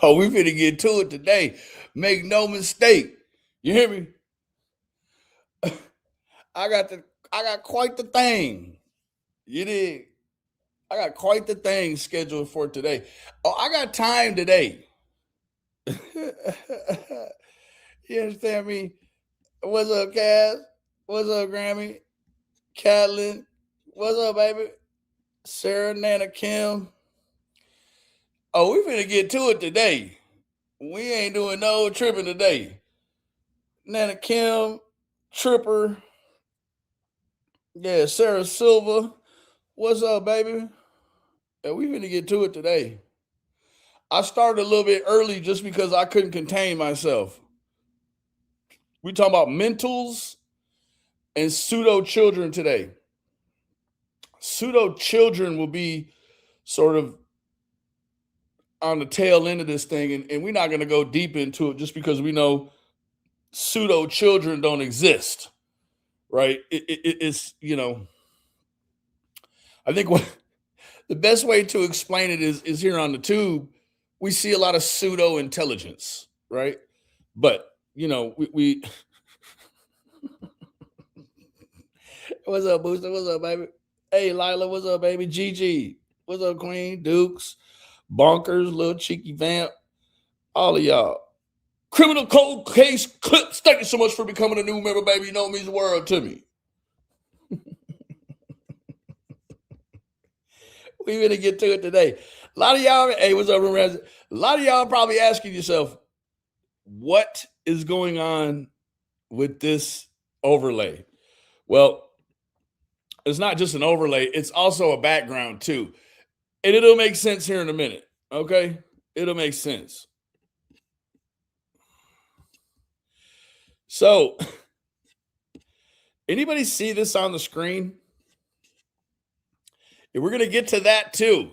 Oh, we finna get to it today. Make no mistake. You hear me? I got the I got quite the thing. You did. I got quite the thing scheduled for today. Oh, I got time today. You understand me? What's up, Cass? What's up, Grammy? Catlin? What's up, baby? Sarah, Nana, Kim. Oh, we finna get to it today. We ain't doing no tripping today. Nana, Kim, Tripper. Yeah, Sarah Silva. What's up, baby? Yeah, we finna get to it today. I started a little bit early just because I couldn't contain myself. We talking about mentals and pseudo children today. Pseudo children will be sort of on the tail end of this thing, and we're not going to go deep into it just because we know pseudo children don't exist, right? It's, I think what the best way to explain it is here on the tube, we see a lot of pseudo intelligence, right? But, we what's up, Booster? What's up, baby? Hey, Lila, what's up, baby? Gigi, what's up, Queen? Dukes, Bonkers, Little Cheeky Vamp, all of y'all. Criminal Cold Case Clips, thank you so much for becoming a new member, baby. You know it means the world to me. We're going to get to it today. A lot of y'all, hey, what's up, Ramaz? A lot of y'all probably asking yourself, what is going on with this overlay? Well, it's not just an overlay. It's also a background, too. And it'll make sense here in a minute, okay? It'll make sense. So, anybody see this on the screen? And we're going to get to that, too.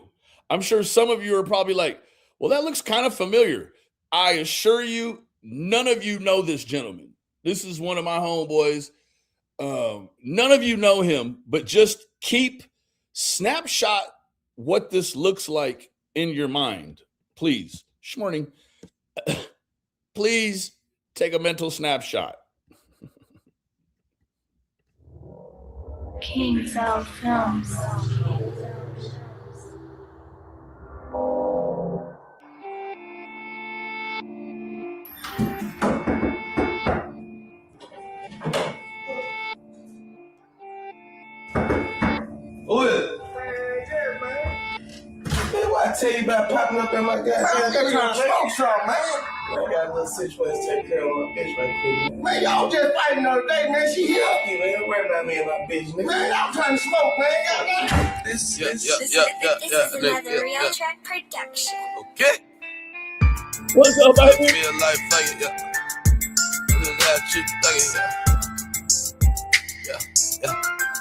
I'm sure some of you are probably like, well, that looks kind of familiar. I assure you, none of you know this gentleman. This is one of my homeboys. None of you know him, but just keep snapshot what this looks like in your mind. Please. Shmorning. Please take a mental snapshot. King Cell Films. I tell you about popping up in my goddamn smoke shop, man. I got a little situation to take care of my bitch right quick. Man, y'all just fighting the other day, man. She here. Yeah, man, don't worry about me and my bitch, nigga. Man, y'all trying to smoke, man. This is another Real Track production. Okay. What's up, baby? Real life thing, yeah. That shit thing, yeah.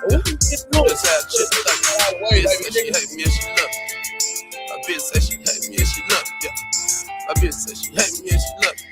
That's how shit thing. Bitch said she hate me and she love me. My bitch said she hate me and she love me, yeah. My bitch said she hate me and she love me,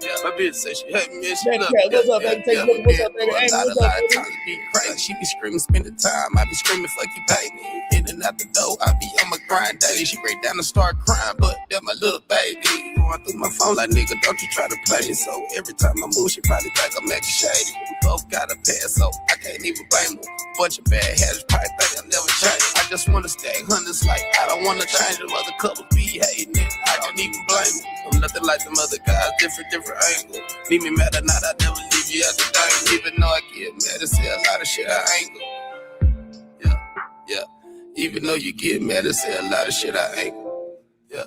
yeah. My bitch said she hate me and she love me, yeah. What's up, baby? What's up, baby? A lot of times be crazy. She be screaming, spend the time. I be screaming, fuck you, pay me. In and out the door, I be on my grind daily. She break down and start crying, but that's my little baby. Going through my phone like, nigga, don't you try to play me. So every time I move, she probably think I'm acting shady. We both got a pass, so I can't even blame her. Bunch of bad habits, probably think I'll never change. I just wanna stay hundreds, like I don't wanna change them. Other couples be hating it, I don't even blame them. I'm nothing like them other guys, different angle. Leave me mad or not, I never leave you at the game. Even though I get mad and say a lot of shit I ain't go. Yeah. Even though you get mad and say a lot of shit I ain't go. Yeah.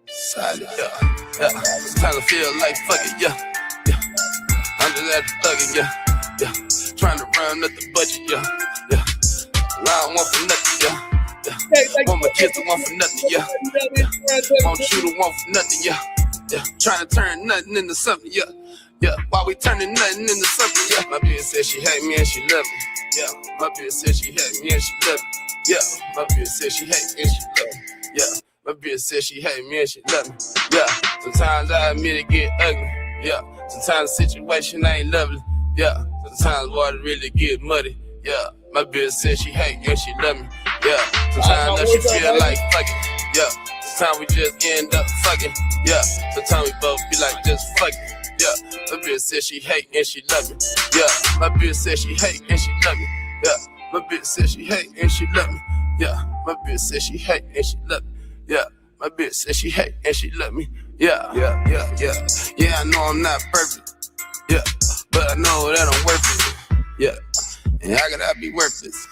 Solid, yeah. Sometimes I feel like fuck it, yeah. I'm just at the thuggin', yeah. Trying to run up the budget, yeah. I don't want for nothing, yeah. Want my kids to want for nothing, yeah. Want you to want for nothing, yeah. Trying to turn nothing into something, yeah. While we turning nothing into something, yeah. My bitch said she hate me and she love me, yeah. My bitch said she hate me and she love me, yeah. My bitch said she hate me and she love me, yeah. My bitch said she hate me and she love me, yeah. Sometimes I admit it get ugly, yeah. Sometimes the situation ain't lovely, yeah. Sometimes water really get muddy, yeah. My bitch said she hate me and she love me, yeah. Sometimes she feel like fuck it, yeah. Sometimes we just end up fucking, yeah. Sometimes we both be like, just fuck it, yeah. My bitch said she hate and she love me, yeah. My bitch said she hate and she love me, yeah. My bitch said she hate and she love me, yeah. My bitch said she hate and she love me, yeah. My bitch said she hate and she love me, yeah. Yeah, I know I'm not perfect, yeah, but I know that I'm worth it, yeah. And how could I be worthless?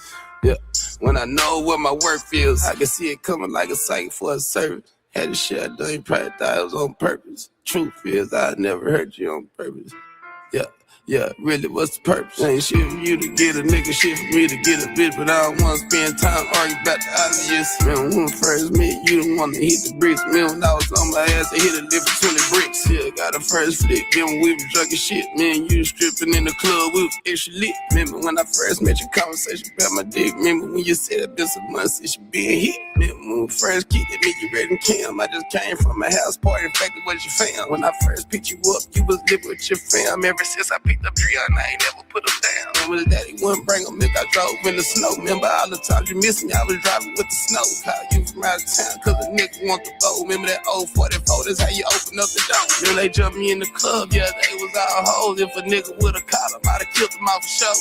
Yeah. When I know what my work feels, I can see it coming like a sight for a service. Had the shit I done, you probably thought it was on purpose. Truth is, I never hurt you on purpose. Yeah, really, what's the purpose? Ain't shit for you to get a nigga, shit for me to get a bitch, but I don't wanna spend time arguing about the obvious. Man, when we first met, you didn't wanna hit the bricks. Man, when I was on my ass, I hit a lift between the bricks. Yeah, got a first flick, then when we was drunk and shit. Man, you was stripping in the club, we was extra lit. Remember when I first met your conversation about my dick? Remember when you said it been some months since you been hit? Remember when we first kicked it, you ready to Cam? I just came from a house party, in fact, it was your fam. When I first picked you up, you was living with your fam. Ever since I picked up Drian, I ain't never put them down. Remember the daddy wouldn't bring them if I drove in the snow. Remember all the times you missed me, I was driving with the snow. Call you from out of town, cause a nigga want the bow. Remember that old 44, that's how you open up the door. Then they jumped me in the club, yeah, they was all hoes. If a nigga would've caught him, I'd've killed him off the show.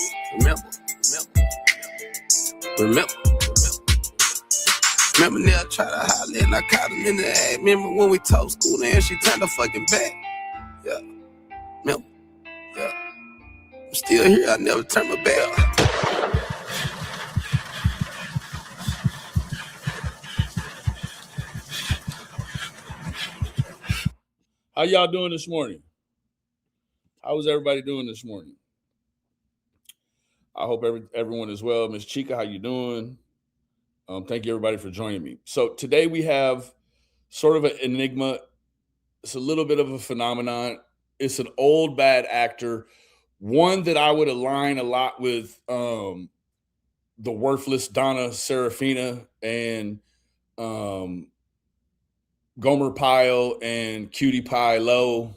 Remember now I tried to holler and I caught him in the ass. Remember when we told school and she turned her fucking back. Yeah, remember, yeah. I'm still here, I never turned my back. How y'all doing this morning? How is everybody doing this morning? I hope everyone is well. Miss Chica, how you doing? Thank you, everybody, for joining me. So today we have sort of an enigma. It's a little bit of a phenomenon. It's an old bad actor, one that I would align a lot with the worthless Donna Serafina and Gomer Pyle and Cutie Pie Low.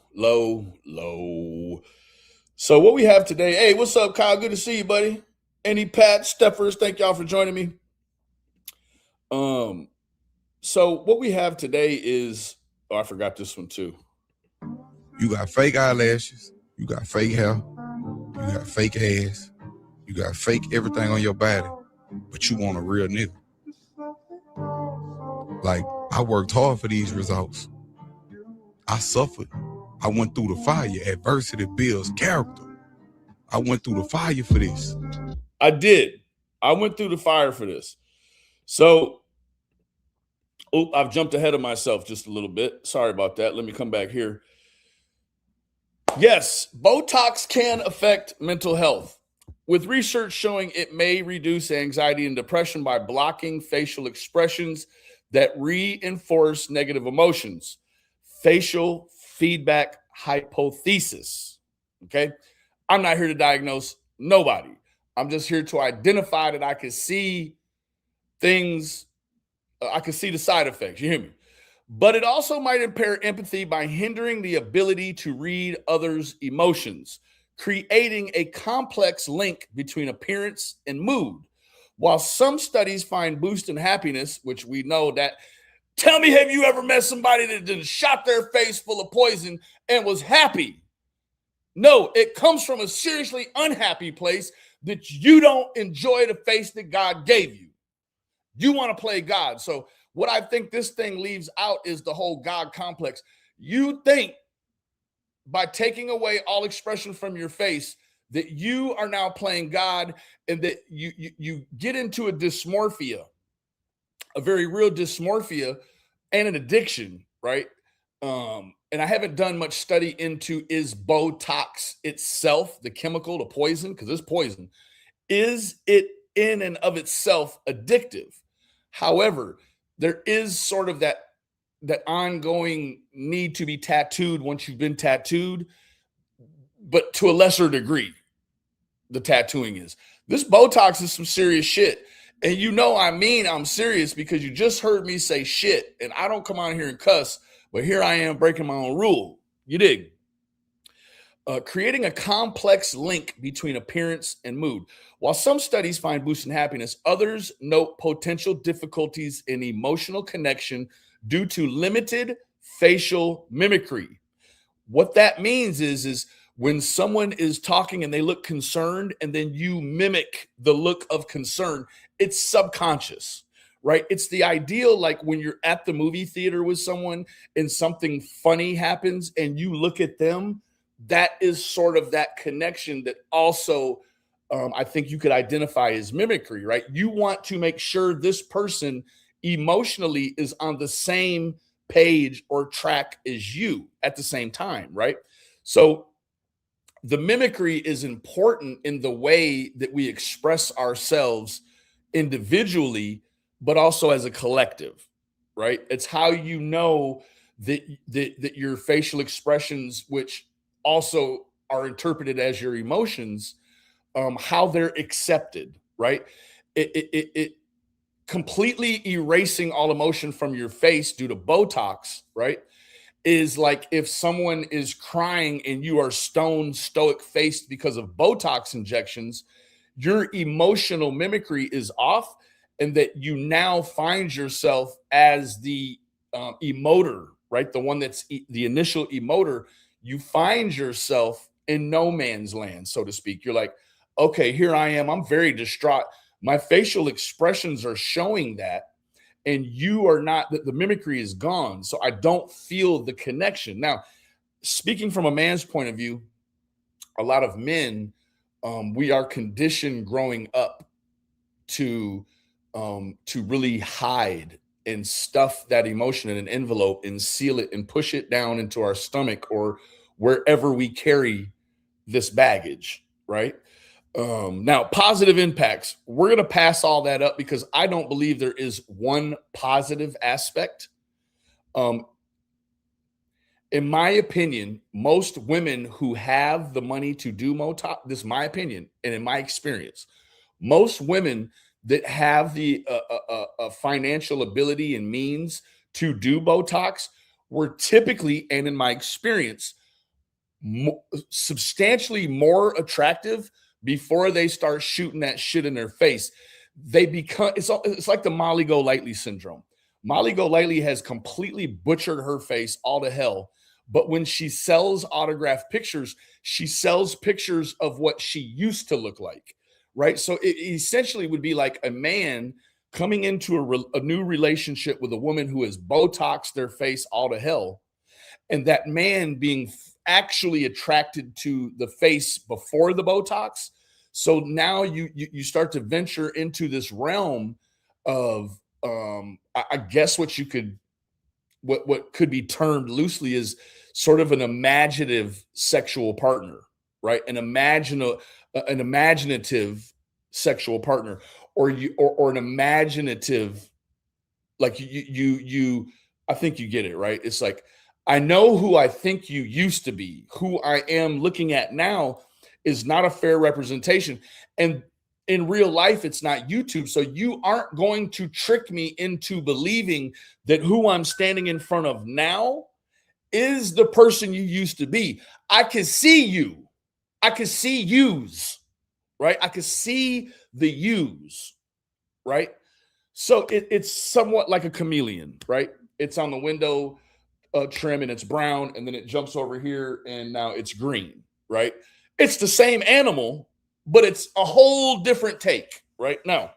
So what we have today, hey, what's up, Kyle? Good to see you, buddy. Any Pat Steffers, thank y'all for joining me. So what we have today is, oh, I forgot this one too. You got fake eyelashes, you got fake hair, you got fake ass, you got fake everything on your body, but you want a real nigga. Like, I worked hard for these results. I suffered. I went through the fire. Adversity builds character. I went through the fire for this. I did. I went through the fire for this. So, I've jumped ahead of myself just a little bit. Sorry about that. Let me come back here. Yes, Botox can affect mental health, with research showing it may reduce anxiety and depression by blocking facial expressions that reinforce negative emotions. Facial feedback hypothesis. Okay. I'm not here to diagnose nobody. I'm just here to identify that I can see things. I can see the side effects. You hear me? But it also might impair empathy by hindering the ability to read others' emotions, creating a complex link between appearance and mood. While some studies find boost in happiness, which we know that, tell me, have you ever met somebody that just shot their face full of poison and was happy? No, it comes from a seriously unhappy place that you don't enjoy the face that God gave you. You want to play God. So what I think this thing leaves out is the whole God complex. You think by taking away all expression from your face that you are now playing God, and that you get into a dysmorphia, a very real dysmorphia, and an addiction, right? And I haven't done much study into, is Botox itself, the chemical, the poison, because it's poison, is it in and of itself addictive? However, there is sort of that ongoing need to be tattooed once you've been tattooed, but to a lesser degree, the tattooing is. This Botox is some serious shit. And you know, I'm serious, because you just heard me say shit, and I don't come on here and cuss, but here I am breaking my own rule. You dig? Creating a complex link between appearance and mood. While some studies find boost in happiness, others note potential difficulties in emotional connection due to limited facial mimicry. What that means is when someone is talking and they look concerned and then you mimic the look of concern, it's subconscious, right? It's the ideal, like when you're at the movie theater with someone and something funny happens and you look at them, that is sort of that connection that also I think you could identify as mimicry, right? You want to make sure this person emotionally is on the same page or track as you at the same time, right? So the mimicry is important in the way that we express ourselves individually, but also as a collective, right? It's how you know that your facial expressions, which also are interpreted as your emotions, how they're accepted, right? It completely erasing all emotion from your face due to Botox, right? Is like if someone is crying and you are stone stoic faced because of Botox injections, your emotional mimicry is off, and that you now find yourself as the emoter, right? The one that's the initial emoter. You find yourself in no man's land, so to speak. You're like, okay, here I am. I'm very distraught. My facial expressions are showing that, and you are not, the mimicry is gone. So I don't feel the connection. Now, speaking from a man's point of view, a lot of men, we are conditioned growing up to really hide and stuff that emotion in an envelope and seal it and push it down into our stomach or wherever we carry this baggage, right? Now, positive impacts. We're going to pass all that up because I don't believe there is one positive aspect. Um, in my opinion, most women who have the money to do Botox, this is my opinion, and in my experience, most women that have the financial ability and means to do Botox were typically, and in my experience, substantially more attractive before they start shooting that shit in their face. They become, it's like the Molly Golightly syndrome. Molly Golightly has completely butchered her face all to hell. But when she sells autographed pictures, she sells pictures of what she used to look like, right? So it essentially would be like a man coming into a new relationship with a woman who has Botoxed their face all to hell, and that man being actually attracted to the face before the Botox. So now you start to venture into this realm of I guess what could be termed loosely as sort of an imaginative sexual partner, right? An imaginative sexual partner, or an imaginative, like you I think you get it, right? It's like, I know who I think you used to be. Who I am looking at now is not a fair representation. And in real life, it's not YouTube. So you aren't going to trick me into believing that who I'm standing in front of now is the person you used to be. I can see you. I can see yous, right? I can see the yous, right? So it's somewhat like a chameleon, right? It's on the window trim and it's brown, and then it jumps over here and now it's green, right? It's the same animal, but it's a whole different take, right? Now,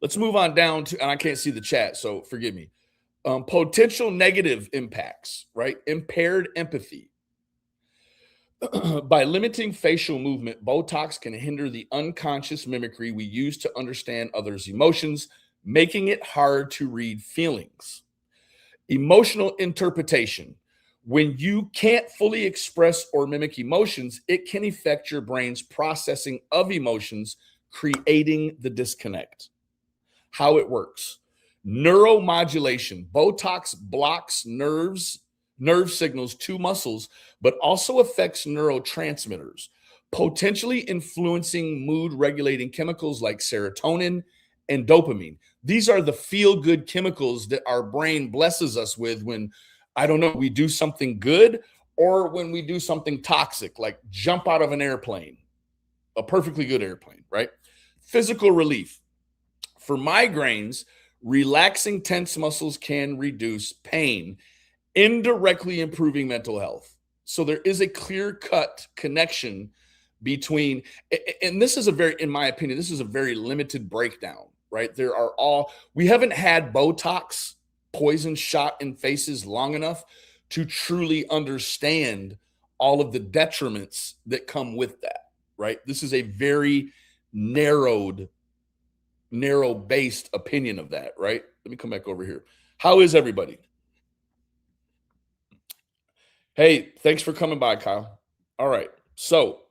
let's move on down to, and I can't see the chat, so forgive me. Potential negative impacts, right? Impaired empathy. By limiting facial movement, Botox can hinder the unconscious mimicry we use to understand others' emotions, making it hard to read feelings. Emotional interpretation. When you can't fully express or mimic emotions, it can affect your brain's processing of emotions, creating the disconnect. How it works. Neuromodulation. Botox blocks nerve signals to muscles, but also affects neurotransmitters, potentially influencing mood regulating chemicals like serotonin and dopamine. These are the feel-good chemicals that our brain blesses us with when, I don't know, we do something good or when we do something toxic, like jump out of an airplane, a perfectly good airplane, right? Physical relief. For migraines, Relaxing tense muscles can reduce pain, indirectly improving mental health. So there is a clear-cut connection between, and this is a very, in my opinion, this is a very limited breakdown, right? We haven't had Botox poison shot in faces long enough to truly understand all of the detriments that come with that, right? This is a very narrow-based opinion of that, right? Let me come back over here. How is everybody? Hey, thanks for coming by, Kyle. All right. So,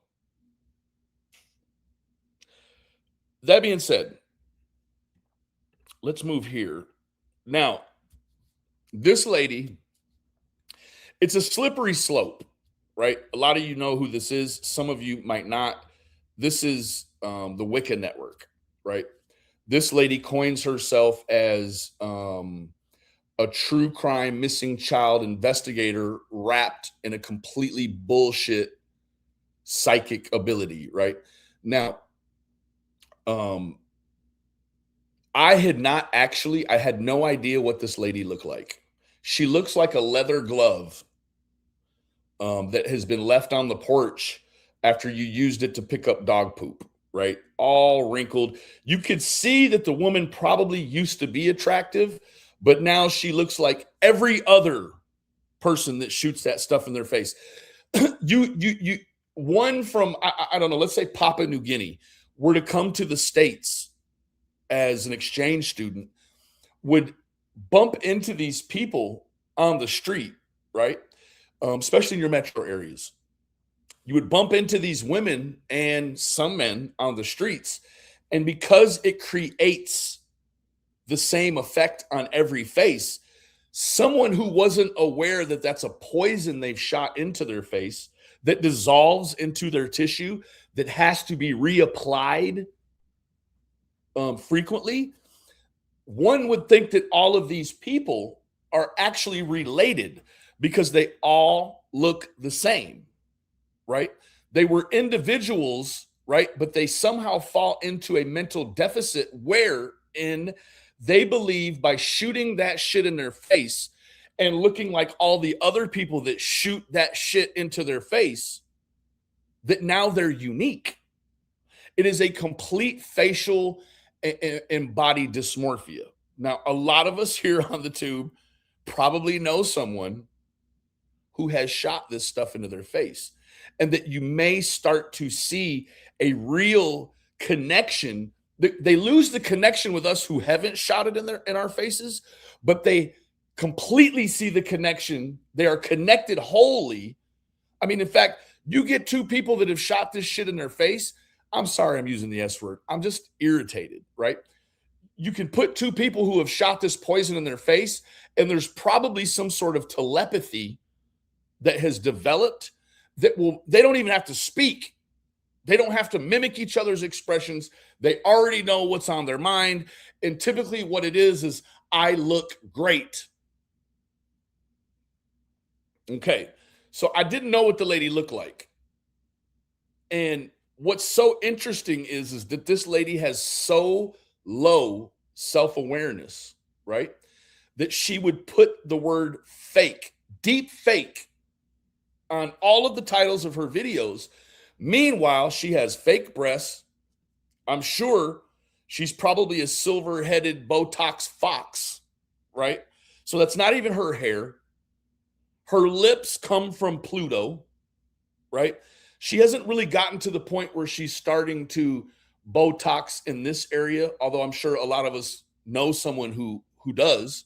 that being said, let's move here. Now, this lady, it's a slippery slope, right? A lot of you know who this is. Some of you might not. This is the Wicca Network, right? This lady coins herself as a true crime missing child investigator wrapped in a completely bullshit psychic ability, right? Now, I had no idea what this lady looked like. She looks like a leather glove that has been left on the porch after you used it to pick up dog poop, right? All wrinkled. You could see that the woman probably used to be attractive, but now she looks like every other person that shoots that stuff in their face. One from, I don't know, let's say Papua New Guinea were to come to the States as an exchange student, would bump into these people on the street, right? Especially in your metro areas. You would bump into these women and some men on the streets. And because it creates the same effect on every face, someone who wasn't aware that that's a poison they've shot into their face that dissolves into their tissue that has to be reapplied frequently, one would think that all of these people are actually related because they all look the same, right? They were individuals, right? But they somehow fall into a mental deficit wherein they believe by shooting that shit in their face and looking like all the other people that shoot that shit into their face, that now they're unique. It is a complete facial and body dysmorphia. Now, a lot of us here on the tube probably know someone who has shot this stuff into their face, and that you may start to see a real connection. They lose the connection with us who haven't shot it in our faces, but they completely see the connection. They are connected wholly. I mean, in fact, you get two people that have shot this shit in their face. I'm sorry I'm using the S word. I'm just irritated, right? You can put two people who have shot this poison in their face, and there's probably some sort of telepathy that has developed they don't even have to speak. They don't have to mimic each other's expressions. They already know what's on their mind. And typically what it is I look great. Okay. So I didn't know what the lady looked like. And what's so interesting is that this lady has so low self-awareness, right? That she would put the word fake, deep fake, on all of the titles of her videos. Meanwhile, she has fake breasts. I'm sure she's probably a silver-headed Botox fox, right? So that's not even her hair. Her lips come from Pluto, right? She hasn't really gotten to the point where she's starting to Botox in this area, although I'm sure a lot of us know someone who does.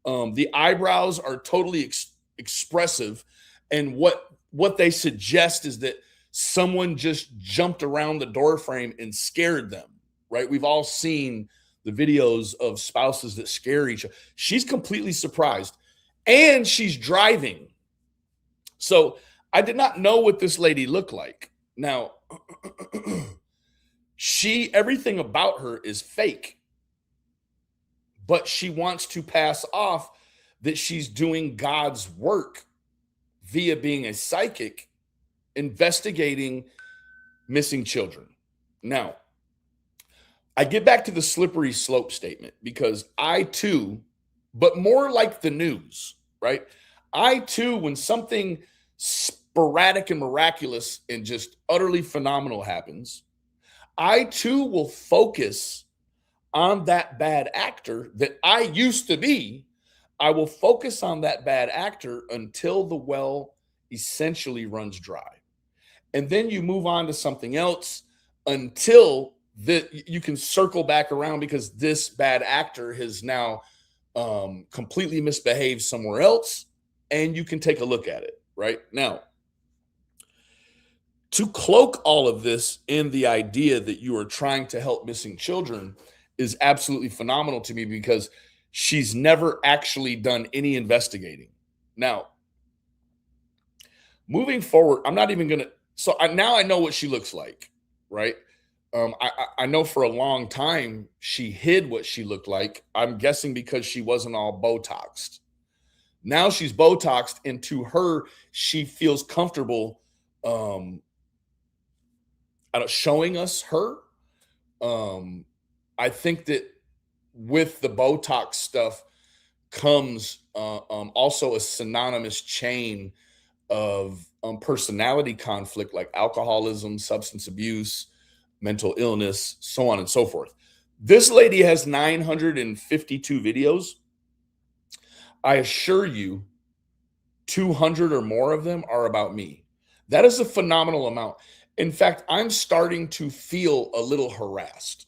The eyebrows are totally expressive, and what they suggest is that someone just jumped around the door frame and scared them, right? We've all seen the videos of spouses that scare each other. She's completely surprised, and she's driving. So I did not know what this lady looked like. Now, everything about her is fake, but she wants to pass off that she's doing God's work via being a psychic investigating missing children. Now, I get back to the slippery slope statement because I too, but more like the news, right? I too, when something sporadic and miraculous and just utterly phenomenal happens, I too will focus on that bad actor that I used to be. I will focus on that bad actor until the well essentially runs dry. And then you move on to something else until you can circle back around because this bad actor has now completely misbehaved somewhere else, and you can take a look at it right now. To cloak all of this in the idea that you are trying to help missing children is absolutely phenomenal to me because she's never actually done any investigating. Now, moving forward, I'm not even going to. So now I know what she looks like, right? I know for a long time she hid what she looked like. I'm guessing because she wasn't all Botoxed. Now she's Botoxed, and to her, she feels comfortable showing us her. I think that with the Botox stuff comes also a synonymous chain of personality conflict like alcoholism, substance abuse, mental illness, so on and so forth. This lady has 952 videos. I assure you, 200 or more of them are about me. That is a phenomenal amount. In fact, I'm starting to feel a little harassed,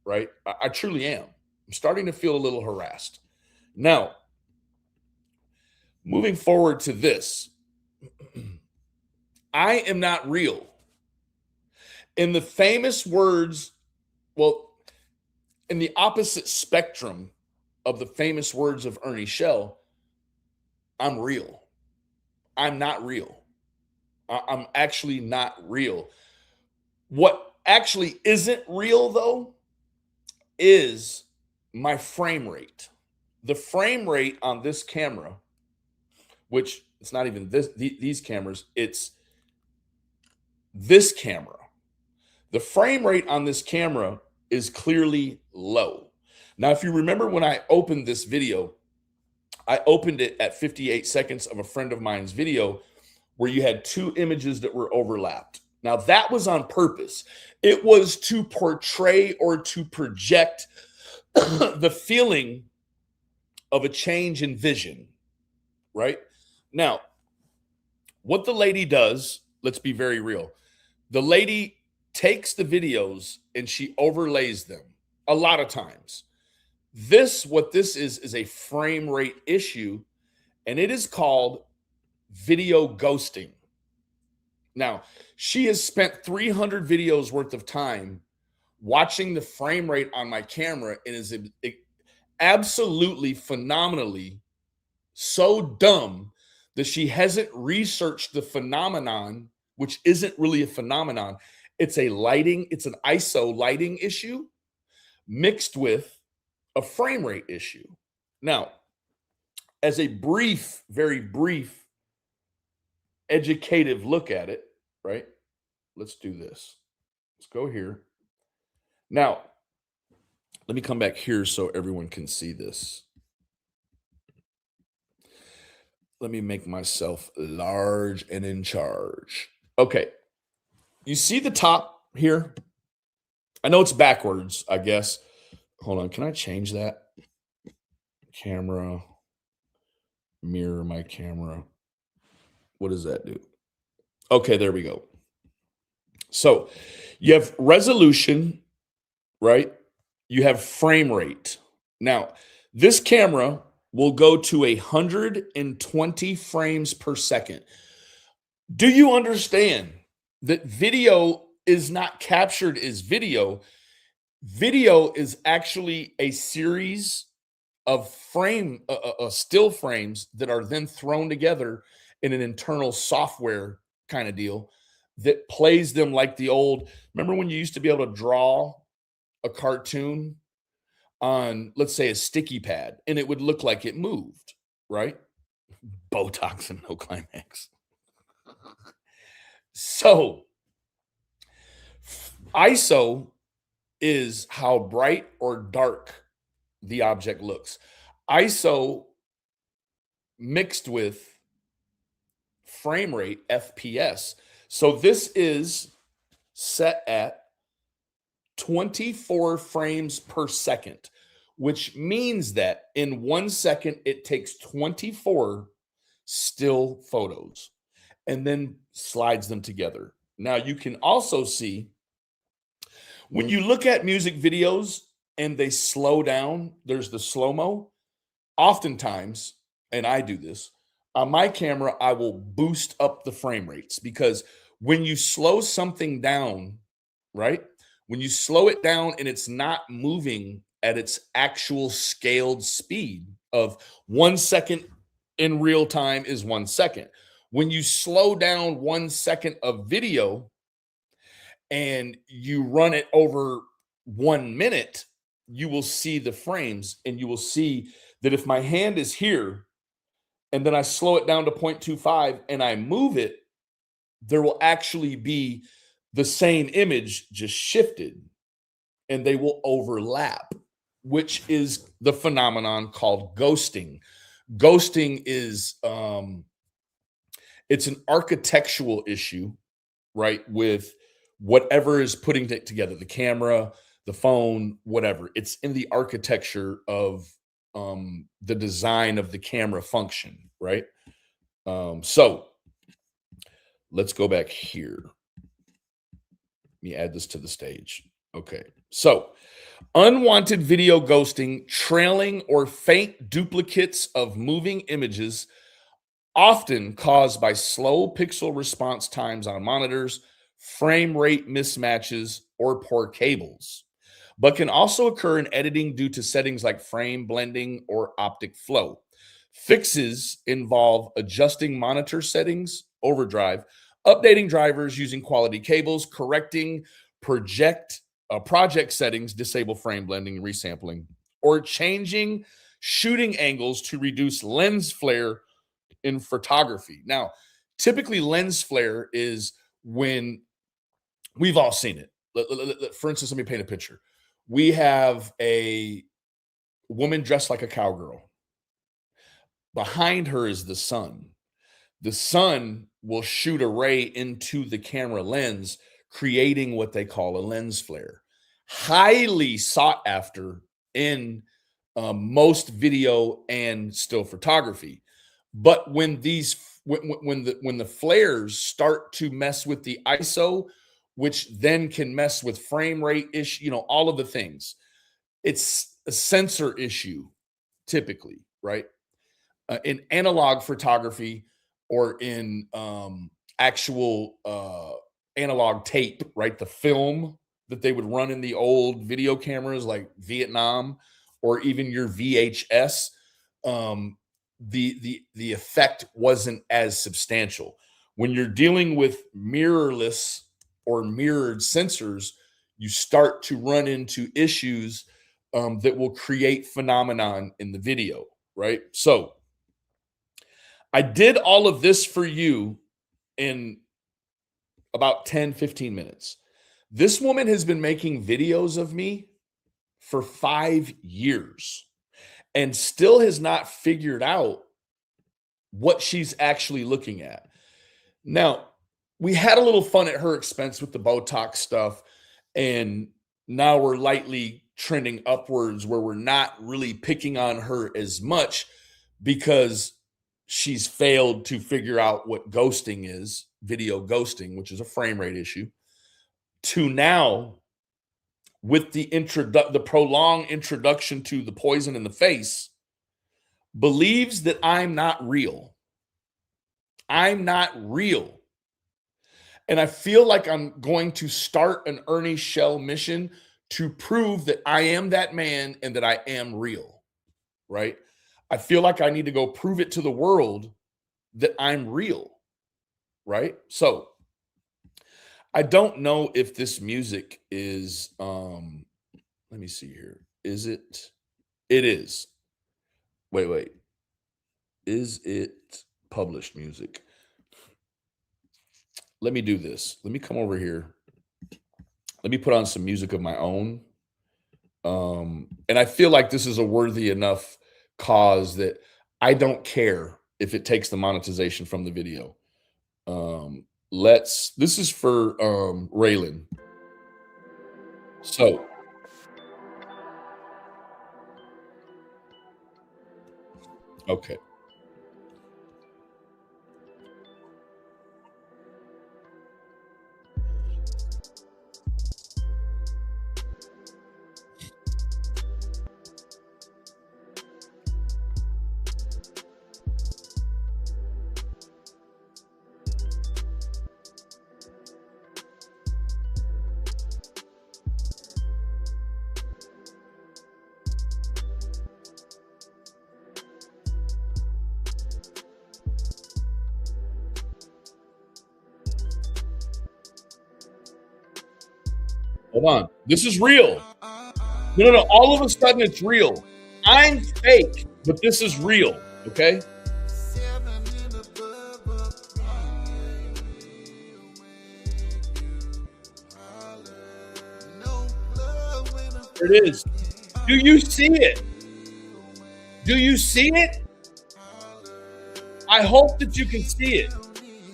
right? I truly am. I'm starting to feel a little harassed. Now, moving forward to this, I am not real. In the famous words, well, in the opposite spectrum of the famous words of Ernie Shell, I'm real. I'm not real. I'm actually not real. What actually isn't real, though, is my frame rate. The frame rate on this camera, which it's not even these cameras, it's this camera. The frame rate on this camera is clearly low. Now, if you remember when I opened this video, I opened it at 58 seconds of a friend of mine's video where you had two images that were overlapped. Now, that was on purpose. It was to portray or to project the feeling of a change in vision, right? Now, what the lady does, let's be very real. The lady takes the videos and she overlays them a lot of times. What this is a frame rate issue, and it is called video ghosting. Now, she has spent 300 videos worth of time watching the frame rate on my camera and is absolutely phenomenally so dumb that she hasn't researched the phenomenon, which isn't really a phenomenon. It's an ISO lighting issue mixed with a frame rate issue. Now, as a very brief, educative look at it, right? Let's do this. Let's go here. Now, let me come back here so everyone can see this. Let me make myself large and in charge. Okay. You see the top here? I know it's backwards, I guess. Hold on. Can I change that? Camera, mirror my camera. What does that do? Okay, there we go. So you have resolution, right? You have frame rate. Now, this camera will go to 120 frames per second. Do you understand that video is not captured as video? Video is actually a series of still frames that are then thrown together in an internal software kind of deal that plays them like the old. Remember when you used to be able to draw a cartoon on, let's say, a sticky pad, and it would look like it moved, right? Botox and no climax. So ISO is how bright or dark the object looks. ISO mixed with frame rate, FPS. So this is set at 24 frames per second, which means that in 1 second, it takes 24 still photos and then slides them together. Now, you can also see when you look at music videos and they slow down, there's the slow mo. Oftentimes, and I do this, on my camera, I will boost up the frame rates because when you slow something down, right? When you slow it down and it's not moving at its actual scaled speed of 1 second in real time is 1 second. When you slow down 1 second of video and you run it over 1 minute, you will see the frames and you will see that if my hand is here and then I slow it down to 0.25 and I move it, there will actually be the same image just shifted and they will overlap, which is the phenomenon called ghosting. Ghosting is it's an architectural issue, right? With whatever is putting it together, the camera, the phone, whatever. It's in the architecture of the design of the camera function, right? So let's go back here. Let me add this to the stage. Okay. So unwanted video ghosting, trailing or faint duplicates of moving images, often caused by slow pixel response times on monitors, frame rate mismatches, or poor cables, but can also occur in editing due to settings like frame blending or optic flow. Fixes involve adjusting monitor settings, overdrive, updating drivers using quality cables, correcting project settings, disable frame blending and resampling, or changing shooting angles to reduce lens flare in photography. Now, typically lens flare is when we've all seen it. For instance, let me paint a picture. We have a woman dressed like a cowgirl. Behind her is the sun. The sun will shoot a ray into the camera lens, creating what they call a lens flare. Highly sought after in most video and still photography. But when the flares start to mess with the ISO, which then can mess with frame rate issue, all of the things, it's a sensor issue typically, right? In analog photography or in actual analog tape, right? The film that they would run in the old video cameras like Vietnam or even your VHS, the effect wasn't as substantial. When you're dealing with mirrorless or mirrored sensors, you start to run into issues that will create phenomenon in the video, right? So I did all of this for you in about 10-15 minutes. This woman has been making videos of me for 5 years and still has not figured out what she's actually looking at. Now, we had a little fun at her expense with the Botox stuff, and now we're lightly trending upwards where we're not really picking on her as much because she's failed to figure out what ghosting is, video ghosting, which is a frame rate issue, to now with the prolonged introduction to the poison in the face, believes that I'm not real. I'm not real. And I feel like I'm going to start an Ernie Shell mission to prove that I am that man and that I am real, right? I feel like I need to go prove it to the world that I'm real, right? So I don't know if this music is, let me see here. Is it? It is. Wait. Is it published music? Let me do this. Let me come over here. Let me put on some music of my own And I feel like this is a worthy enough cause that I don't care if it takes the monetization from the video. This is for Raylan. So okay. Hold on. This is real. No. All of a sudden, it's real. I'm fake, but this is real. Okay. There it is. Do you see it? Do you see it? I hope that you can see it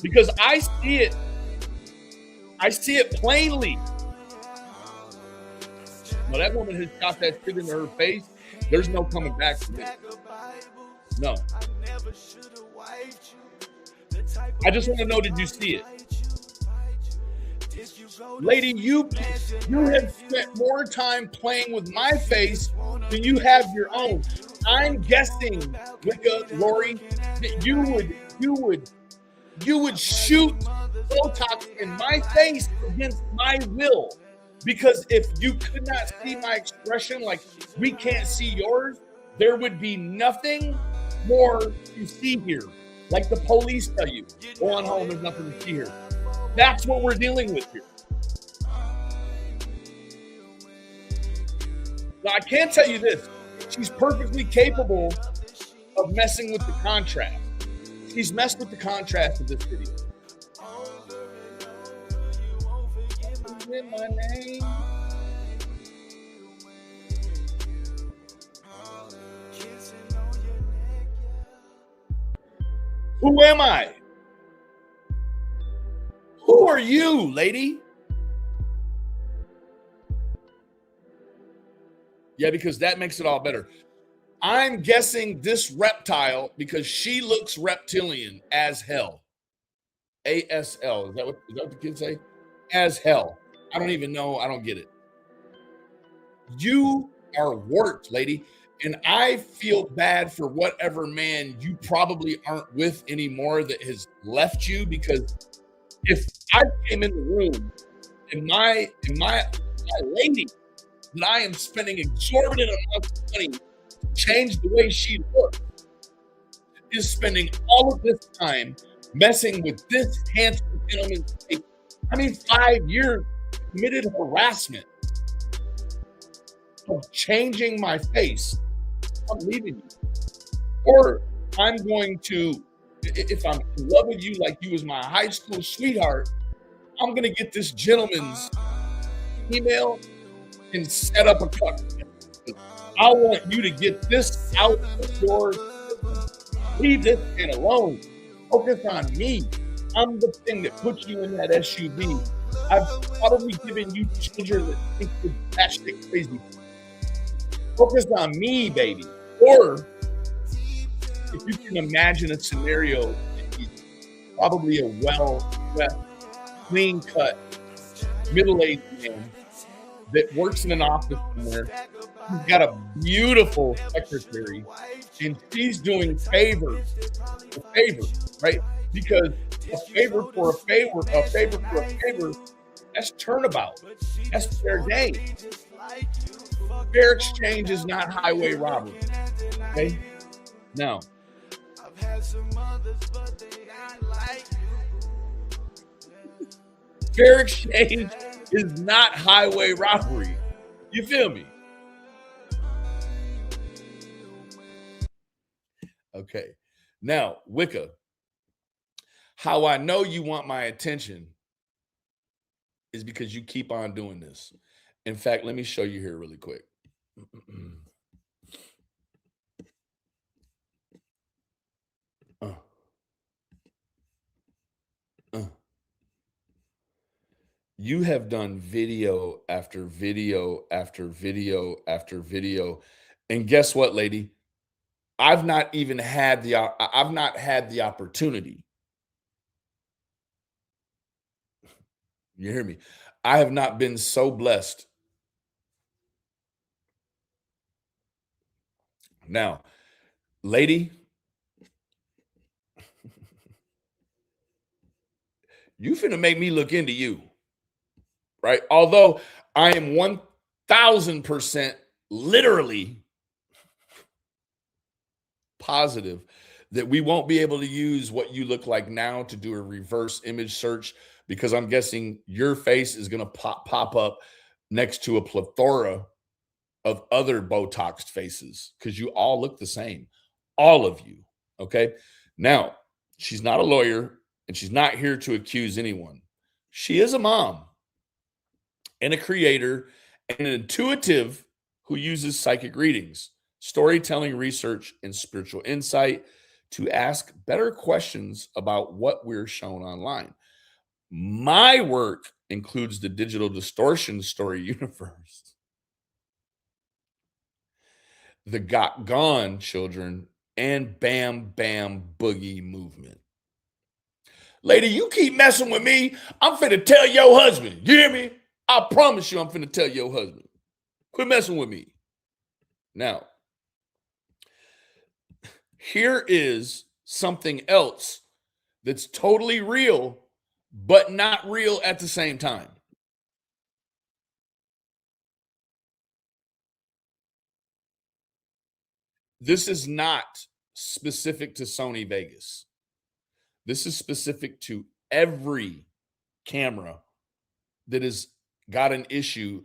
because I see it. I see it plainly. No, that woman has got that shit into her face. There's no coming back from it. No. I just want to know, did you see it? Lady, you have spent more time playing with my face than you have your own. I'm guessing, Wicca, Lori, that you would shoot Botox in my face against my will. Because if you could not see my expression, like we can't see yours, there would be nothing more to see here. Like the police tell you, go on home, there's nothing to see here. That's what we're dealing with here. Now, I can tell you this. She's perfectly capable of messing with the contrast. She's messed with the contrast of this video. In my name. Who am I? Who are you, lady? Yeah, because that makes it all better. I'm guessing this reptile because she looks reptilian as hell. ASL. Is that what the kids say? As hell. I don't even know. I don't get it. You are warped, lady. And I feel bad for whatever man you probably aren't with anymore that has left you, because if I came in the room and my lady that I am spending exorbitant amounts of money to change the way she looks is spending all of this time messing with this handsome gentleman's face. 5 years committed harassment of changing my face. I'm leaving you. Or I'm going to, if I'm in love with you like you was my high school sweetheart, I'm going to get this gentleman's email and set up a cut. I want you to get this out of your, leave this man alone. Focus on me. I'm the thing that puts you in that SUV. I've probably given you children that think you're batshit crazy. Focus on me, baby. Or if you can imagine a scenario, he's probably a well-dressed, clean-cut, middle-aged man that works in an office somewhere. He's got a beautiful secretary, and she's doing favors, right? Because a favor for a favor, that's turnabout. That's fair game. Fair exchange is not highway robbery. Okay? Now, fair exchange is not highway robbery. You feel me? Okay. Now, Wicca, how I know you want my attention is because you keep on doing this. In fact, let me show you here really quick. Uh, uh. You have done video after video after video after video. And guess what, lady? I've not even had I've not had the opportunity. You hear me? I have not been so blessed. Now, lady, you finna make me look into you, right? Although I am 1000% literally positive that we won't be able to use what you look like now to do a reverse image search, because I'm guessing your face is going to pop up next to a plethora of other Botoxed faces, because you all look the same, all of you. Okay. Now, she's not a lawyer and she's not here to accuse anyone. She is a mom and a creator and an intuitive who uses psychic readings, storytelling research, and spiritual insight to ask better questions about what we're shown online. My work includes the digital distortion story universe, the Got Gone children, and Bam Bam Boogie movement. Lady, you keep messing with me, I'm finna tell your husband. You hear me? I promise you I'm finna tell your husband. Quit messing with me. Now, here is something else that's totally real, but not real at the same time. This is not specific to Sony Vegas. This is specific to every camera that has got an issue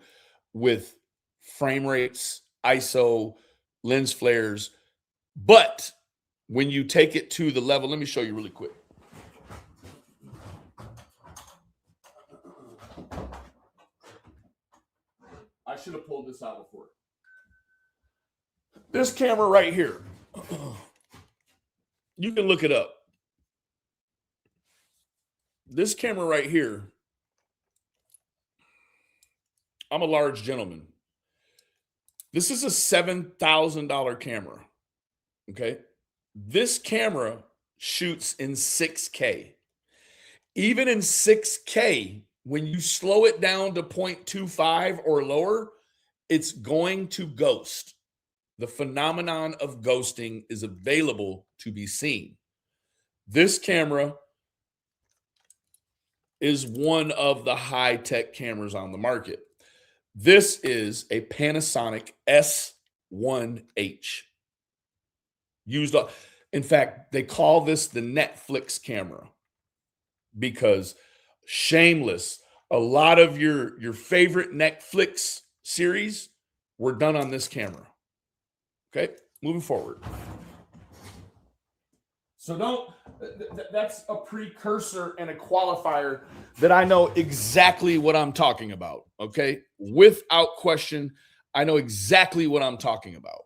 with frame rates, ISO, lens flares. But when you take it to the level, let me show you really quick. I should have pulled this out before. This camera right here, you can look it up. This camera right here, I'm a large gentleman. This is a $7,000 camera. Okay. This camera shoots in 6K. Even in 6K, when you slow it down to 0.25 or lower, it's going to ghost. The phenomenon of ghosting is available to be seen. This camera is one of the high-tech cameras on the market. This is a Panasonic S1H. Used, in fact, they call this the Netflix camera because, shameless, a lot of your favorite Netflix series were done on this camera. Okay, moving forward. So don't, that's a precursor and a qualifier that I know exactly what I'm talking about. Okay, without question, I know exactly what I'm talking about.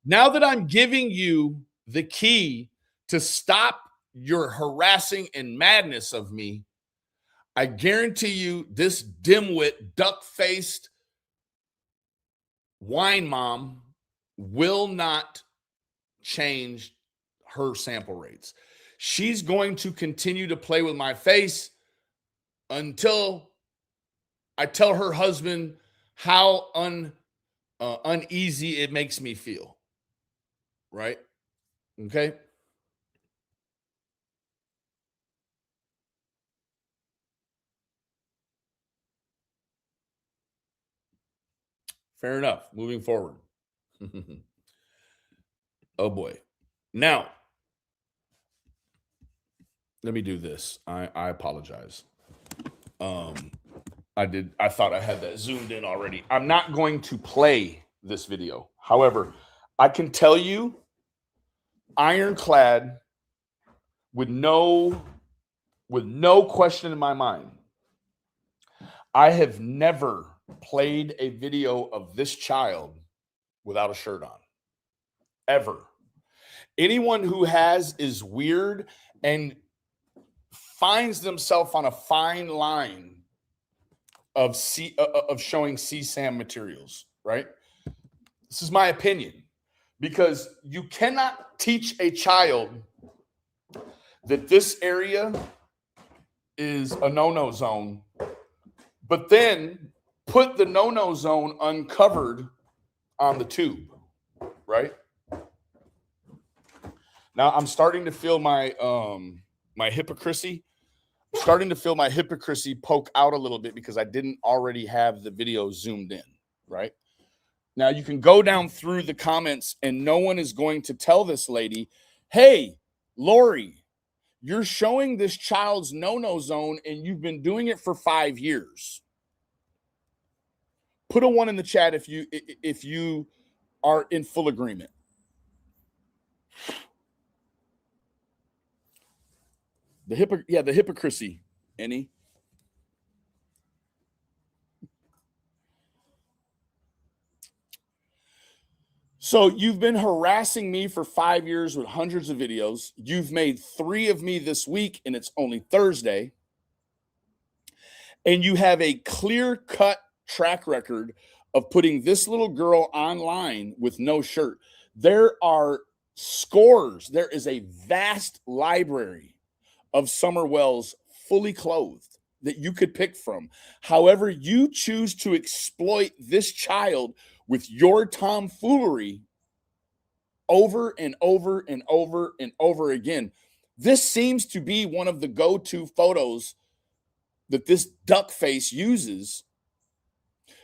Now that I'm giving you the key to stop your harassing and madness of me, I guarantee you this dimwit, duck-faced wine mom will not change her sample rates. She's going to continue to play with my face until I tell her husband how uneasy it makes me feel. Right? Okay. Fair enough. Moving forward. Oh boy. Now, let me do this. I apologize. I thought I had that zoomed in already. I'm not going to play this video. However, I can tell you ironclad with no question in my mind. I have never played a video of this child without a shirt on. Ever. Anyone who has is weird and finds themselves on a fine line of showing CSAM materials, right? This is my opinion, because you cannot teach a child that this area is a no-no zone, but then put the no-no zone uncovered on the tube, right? Now I'm starting to feel my my hypocrisy. I'm starting to feel my hypocrisy poke out a little bit because I didn't already have the video zoomed in, right? Now you can go down through the comments and no one is going to tell this lady, hey, Lori, you're showing this child's no-no zone and you've been doing it for 5 years. Put a 1 in the chat if you are in full agreement. The hypocrisy, Annie. So you've been harassing me for 5 years with hundreds of videos. You've made 3 of me this week, and it's only Thursday. And you have a clear-cut track record of putting this little girl online with no shirt. There are scores. There is a vast library of Summer Wells fully clothed that you could pick from. However, you choose to exploit this child with your tomfoolery over and over and over and over again. This seems to be one of the go-to photos that this duck face uses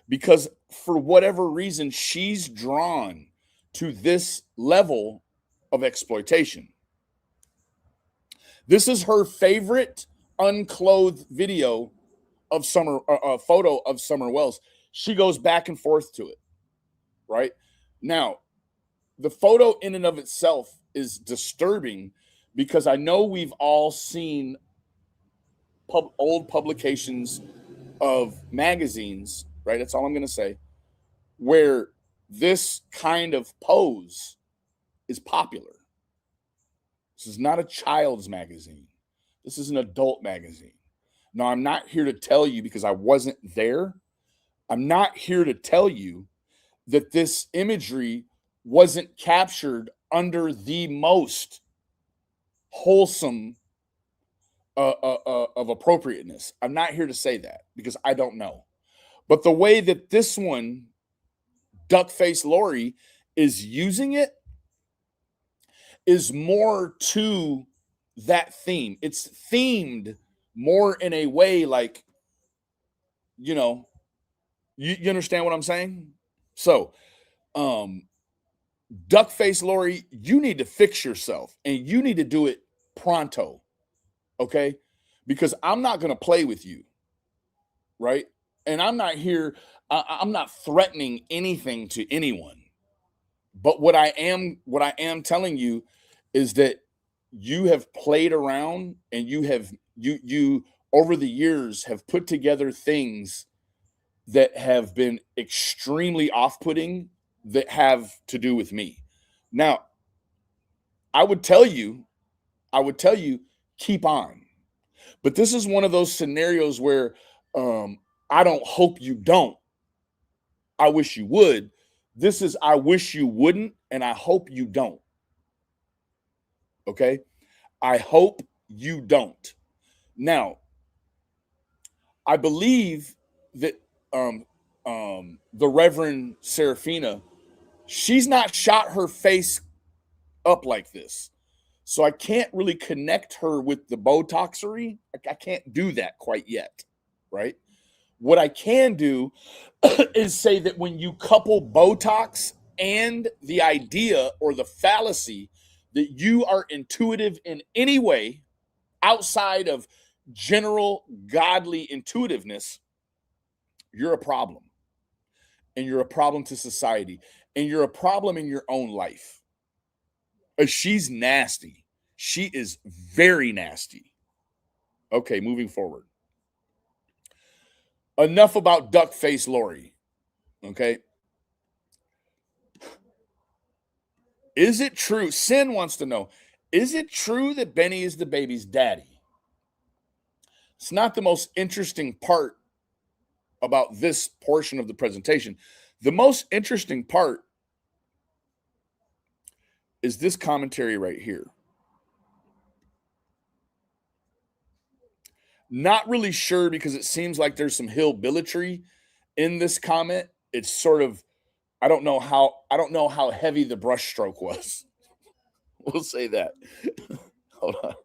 because for whatever reason, she's drawn to this level of exploitation. This is her favorite unclothed video of photo of Summer Wells. She goes back and forth to it, right? Now, the photo in and of itself is disturbing because I know we've all seen old publications of magazines, right? That's all I'm going to say, where this kind of pose is popular. This is not a child's magazine. This is an adult magazine. Now, I'm not here to tell you because I wasn't there. I'm not here to tell you that this imagery wasn't captured under the most wholesome of appropriateness. I'm not here to say that because I don't know. But the way that this one, Duckface Lori, is using it is more to that theme. It's themed more in a way like, you know, you understand what I'm saying? So, Duckface Lori, you need to fix yourself and you need to do it pronto. Okay? Because I'm not going to play with you. Right? And I'm not here, I'm not threatening anything to anyone. But what I am telling you is that you have played around and you over the years have put together things that have been extremely off-putting that have to do with me. Now, I would tell you, keep on. But this is one of those scenarios where I don't hope you don't. I wish you would. This is I wish you wouldn't, and I hope you don't. Okay? I hope you don't. Now, I believe that the Reverend Serafina, she's not shot her face up like this. So I can't really connect her with the Botoxery. I can't do that quite yet, right? What I can do is say that when you couple Botox and the idea or the fallacy that you are intuitive in any way outside of general godly intuitiveness, you're a problem. And you're a problem to society. And you're a problem in your own life. She's nasty. She is very nasty. Okay, moving forward. Enough about duck face Lori. Okay. Is it true? Sin wants to know, is it true that Benny is the baby's daddy? It's not the most interesting part about this portion of the presentation. The most interesting part is this commentary right here. Not really sure because it seems like there's some hillbilly in this comment. It's sort of, I don't know how heavy the brush stroke was. We'll say that. Hold on.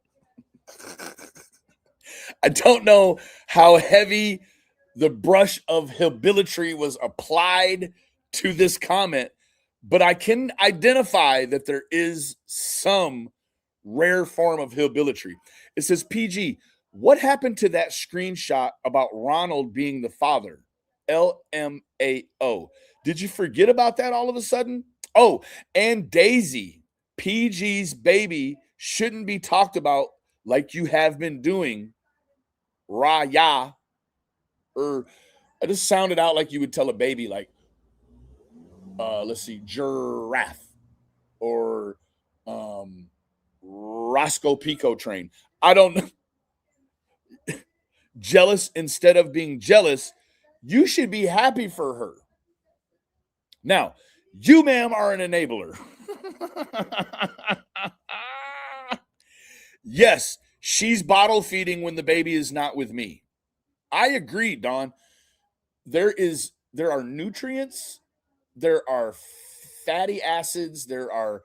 I don't know how heavy the brush of hillbilly was applied to this comment, but I can identify that there is some rare form of hillbilly. It says, PG, what happened to that screenshot about Ronald being the father? LMAO. Did you forget about that all of a sudden? Oh, and Daisy, PG's baby shouldn't be talked about like you have been doing. Raya. Or I just sounded out like you would tell a baby, like, let's see, giraffe or Roscoe Pico train. I don't know. Jealous instead of being jealous, you should be happy for her. Now, you, ma'am, are an enabler. Yes, she's bottle feeding when the baby is not with me. I agree, Dawn. There are nutrients, there are fatty acids, there are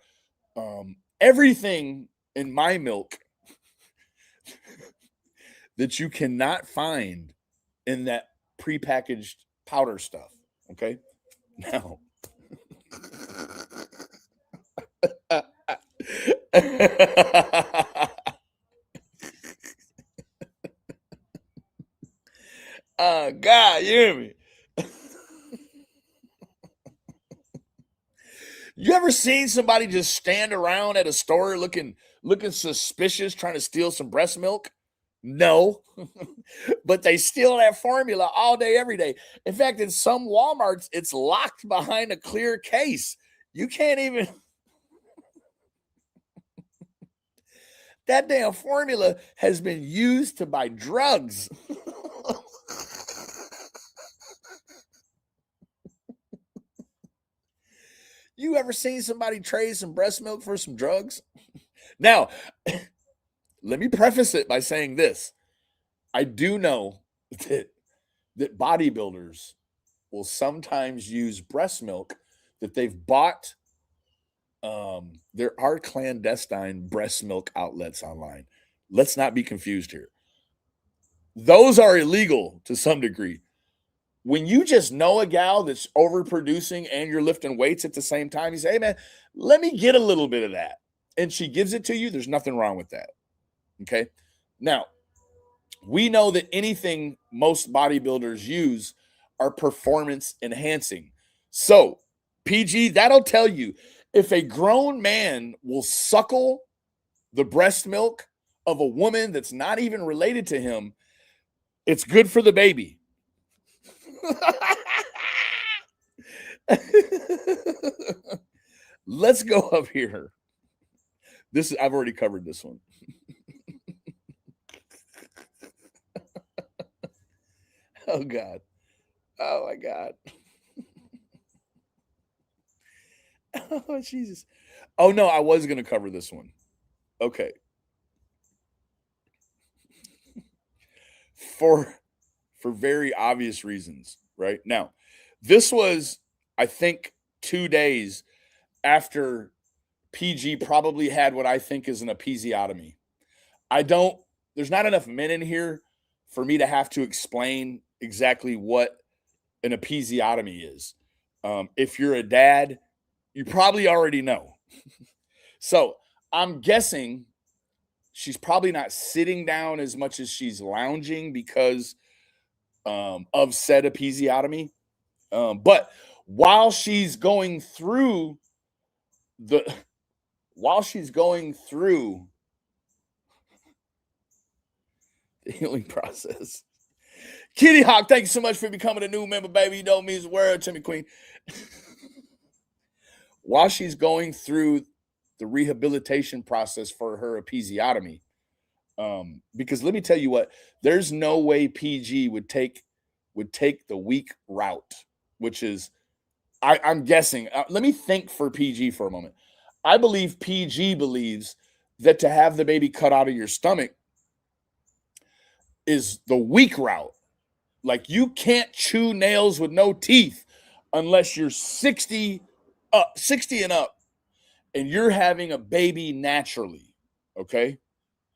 everything in my milk that you cannot find in that prepackaged powder stuff. Okay. Now, God, you hear me? You ever seen somebody just stand around at a store looking suspicious, trying to steal some breast milk? No, but they steal that formula all day, every day. In fact, in some Walmarts, it's locked behind a clear case. You can't even. That damn formula has been used to buy drugs. You ever seen somebody trade some breast milk for some drugs? Now, let me preface it by saying this. I do know that bodybuilders will sometimes use breast milk that they've bought. There are clandestine breast milk outlets online. Let's not be confused here. Those are illegal to some degree. When you just know a gal that's overproducing and you're lifting weights at the same time, you say, hey, man, let me get a little bit of that. And she gives it to you. There's nothing wrong with that. Okay. Now, we know that anything most bodybuilders use are performance enhancing. So, PG, that'll tell you if a grown man will suckle the breast milk of a woman that's not even related to him, it's good for the baby. Let's go up here. I've already covered this one. Oh God. Oh my God. Oh Jesus. Oh no, I was going to cover this one. Okay. For very obvious reasons, right? Now, this was, I think, 2 days after PG probably had what I think is an episiotomy. There's not enough men in here for me to have to explain exactly what an episiotomy is. If you're a dad, you probably already know. So I'm guessing she's probably not sitting down as much as she's lounging because of said episiotomy. But while she's going through the healing process. Kitty Hawk, thank you so much for becoming a new member, baby. You know me as well, Timmy Queen. While she's going through the rehabilitation process for her episiotomy, because let me tell you what, there's no way PG would take the weak route, which is, I'm guessing. Let me think for PG for a moment. I believe PG believes that to have the baby cut out of your stomach is the weak route. Like, you can't chew nails with no teeth unless you're 60 and up, and you're having a baby naturally. Okay?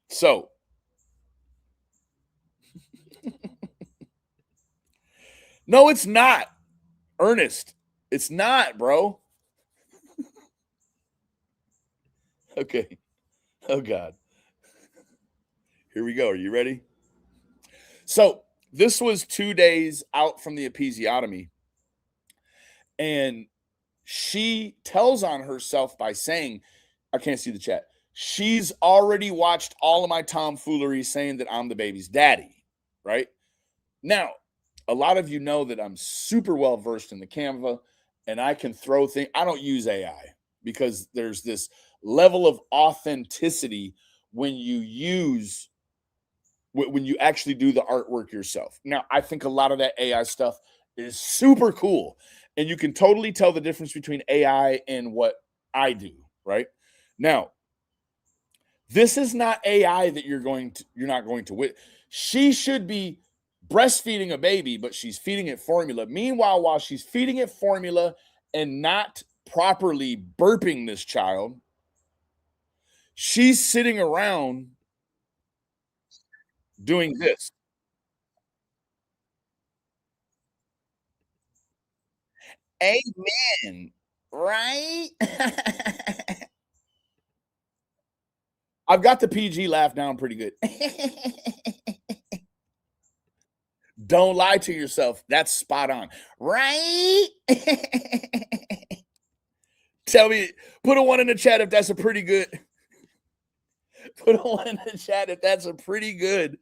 So, no, it's not. Ernest, it's not, bro. Okay. Oh, God. Here we go. Are you ready? So, this was 2 days out from the episiotomy, and she tells on herself by saying, I can't see the chat. She's already watched all of my tomfoolery saying that I'm the baby's daddy, right? Now, a lot of you know that I'm super well versed in the Canva, and I can throw things. I don't use AI because there's this level of authenticity when you actually do the artwork yourself. Now, I think a lot of that AI stuff is super cool, and you can totally tell the difference between AI and what I do, right? Now, this is not AI that you're not going to wit. She should be breastfeeding a baby, but she's feeding it formula. Meanwhile, while she's feeding it formula and not properly burping this child, she's sitting around doing this. Amen. Right? I've got the PG laugh down pretty good. Don't lie to yourself. That's spot on. Right? Tell me, put a 1 in the chat if that's a pretty good. Put a 1 in the chat if that's a pretty good.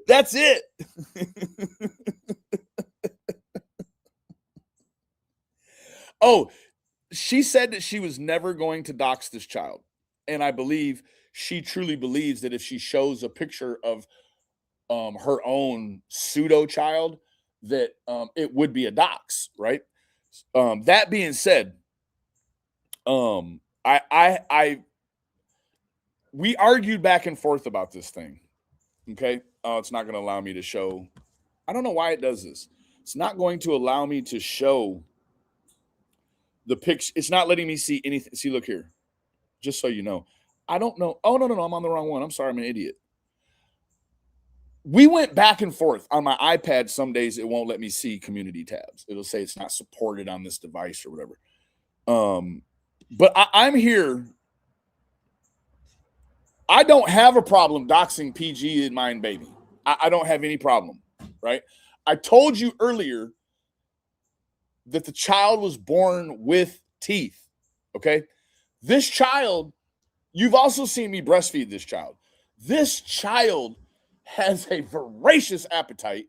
That's it. Oh, she said that she was never going to dox this child. And I believe she truly believes that if she shows a picture of her own pseudo child, that it would be a dox, right? That being said, we argued back and forth about this thing. Okay. It's not going to allow me to show. I don't know why it does this. It's not going to allow me to show the picture. It's not letting me see anything. See, look here. Just so you know. I don't know. Oh, no. I'm on the wrong one. I'm sorry. I'm an idiot. We went back and forth on my iPad. Some days it won't let me see community tabs. It'll say it's not supported on this device or whatever. But I'm here. I don't have a problem doxing PG in Mind Baby. I don't have any problem, right? I told you earlier that the child was born with teeth, okay? This child, you've also seen me breastfeed this child. This child has a voracious appetite,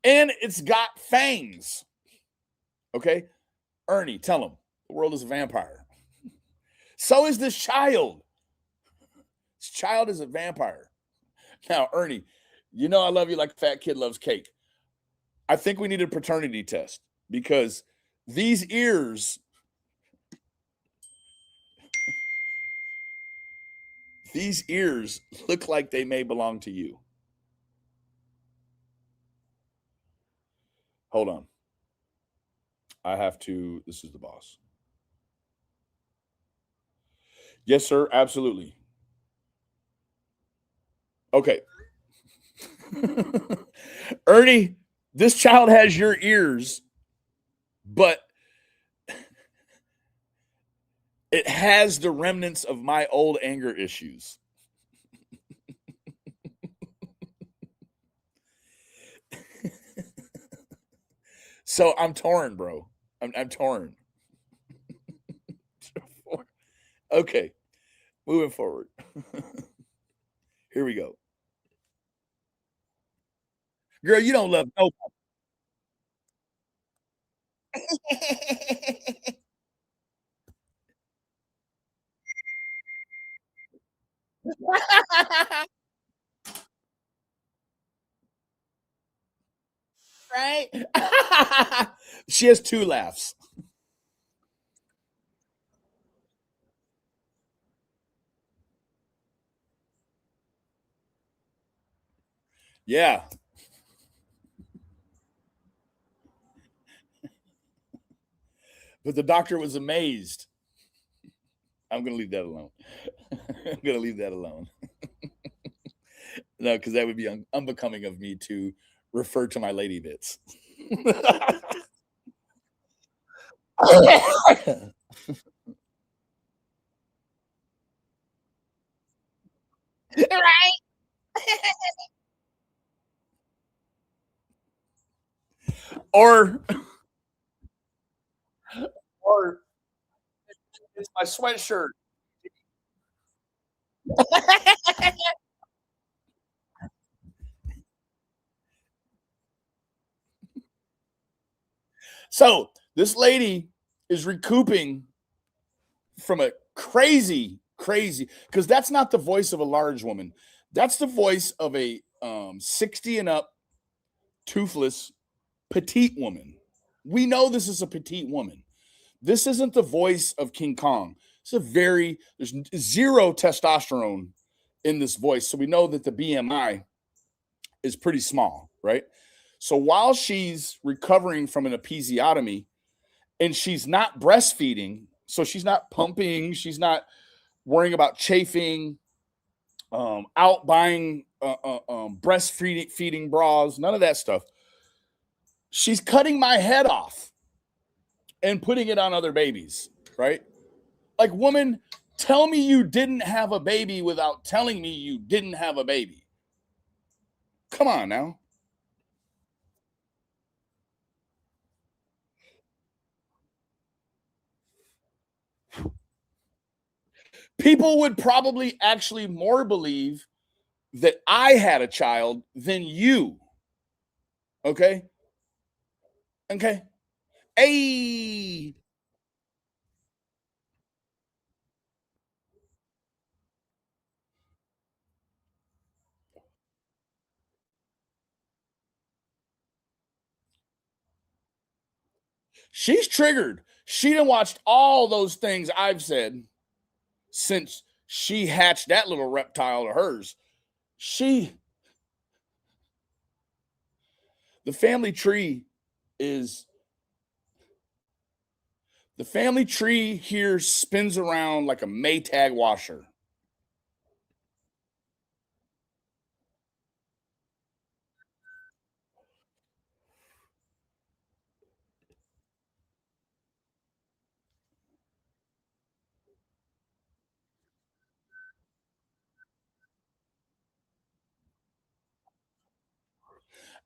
and it's got fangs, okay? Ernie, tell him the world is a vampire. So is this child. This child is a vampire. Now, Ernie, you know I love you like a fat kid loves cake. I think we need a paternity test because these ears look like they may belong to you. Hold on. This is the boss. Yes, sir, absolutely. Okay. Ernie, this child has your ears, but it has the remnants of my old anger issues. So I'm torn, bro. I'm torn. Okay, moving forward. Here we go. Girl, you don't love nobody. Right? She has two laughs. Yeah. But the doctor was amazed. I'm going to leave that alone. I'm going to leave that alone. No, because that would be unbecoming of me to refer to my lady bits. Right? or or it's my sweatshirt. So this lady is recouping from a crazy, because that's not the voice of a large woman. That's the voice of a 60 and up, toothless, petite woman. We know this is a petite woman. This isn't the voice of King Kong. There's zero testosterone in this voice. So we know that the BMI is pretty small, right? So while she's recovering from an episiotomy and she's not breastfeeding, so she's not pumping, she's not worrying about chafing, out buying breastfeeding feeding bras, none of that stuff. She's cutting my head off and putting it on other babies, right? Like, woman, tell me you didn't have a baby without telling me you didn't have a baby. Come on now. People would probably actually more believe that I had a child than you. Okay? Okay. Hey, she's triggered. She done watched all those things I've said since she hatched that little reptile of hers. She, the family tree is, the family tree here spins around like a Maytag washer.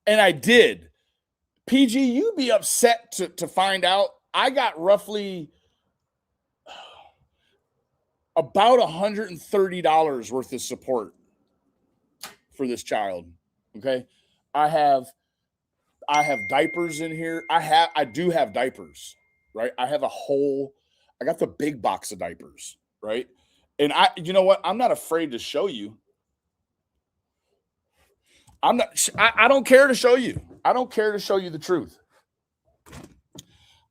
And I did. PG, you'd be upset to find out I got roughly about $130 worth of support for this child. Okay. I have I have diapers in here. I do have diapers, right? I got the big box of diapers, right? And you know what? I'm not afraid to show you. I don't care to show you. I don't care to show you the truth.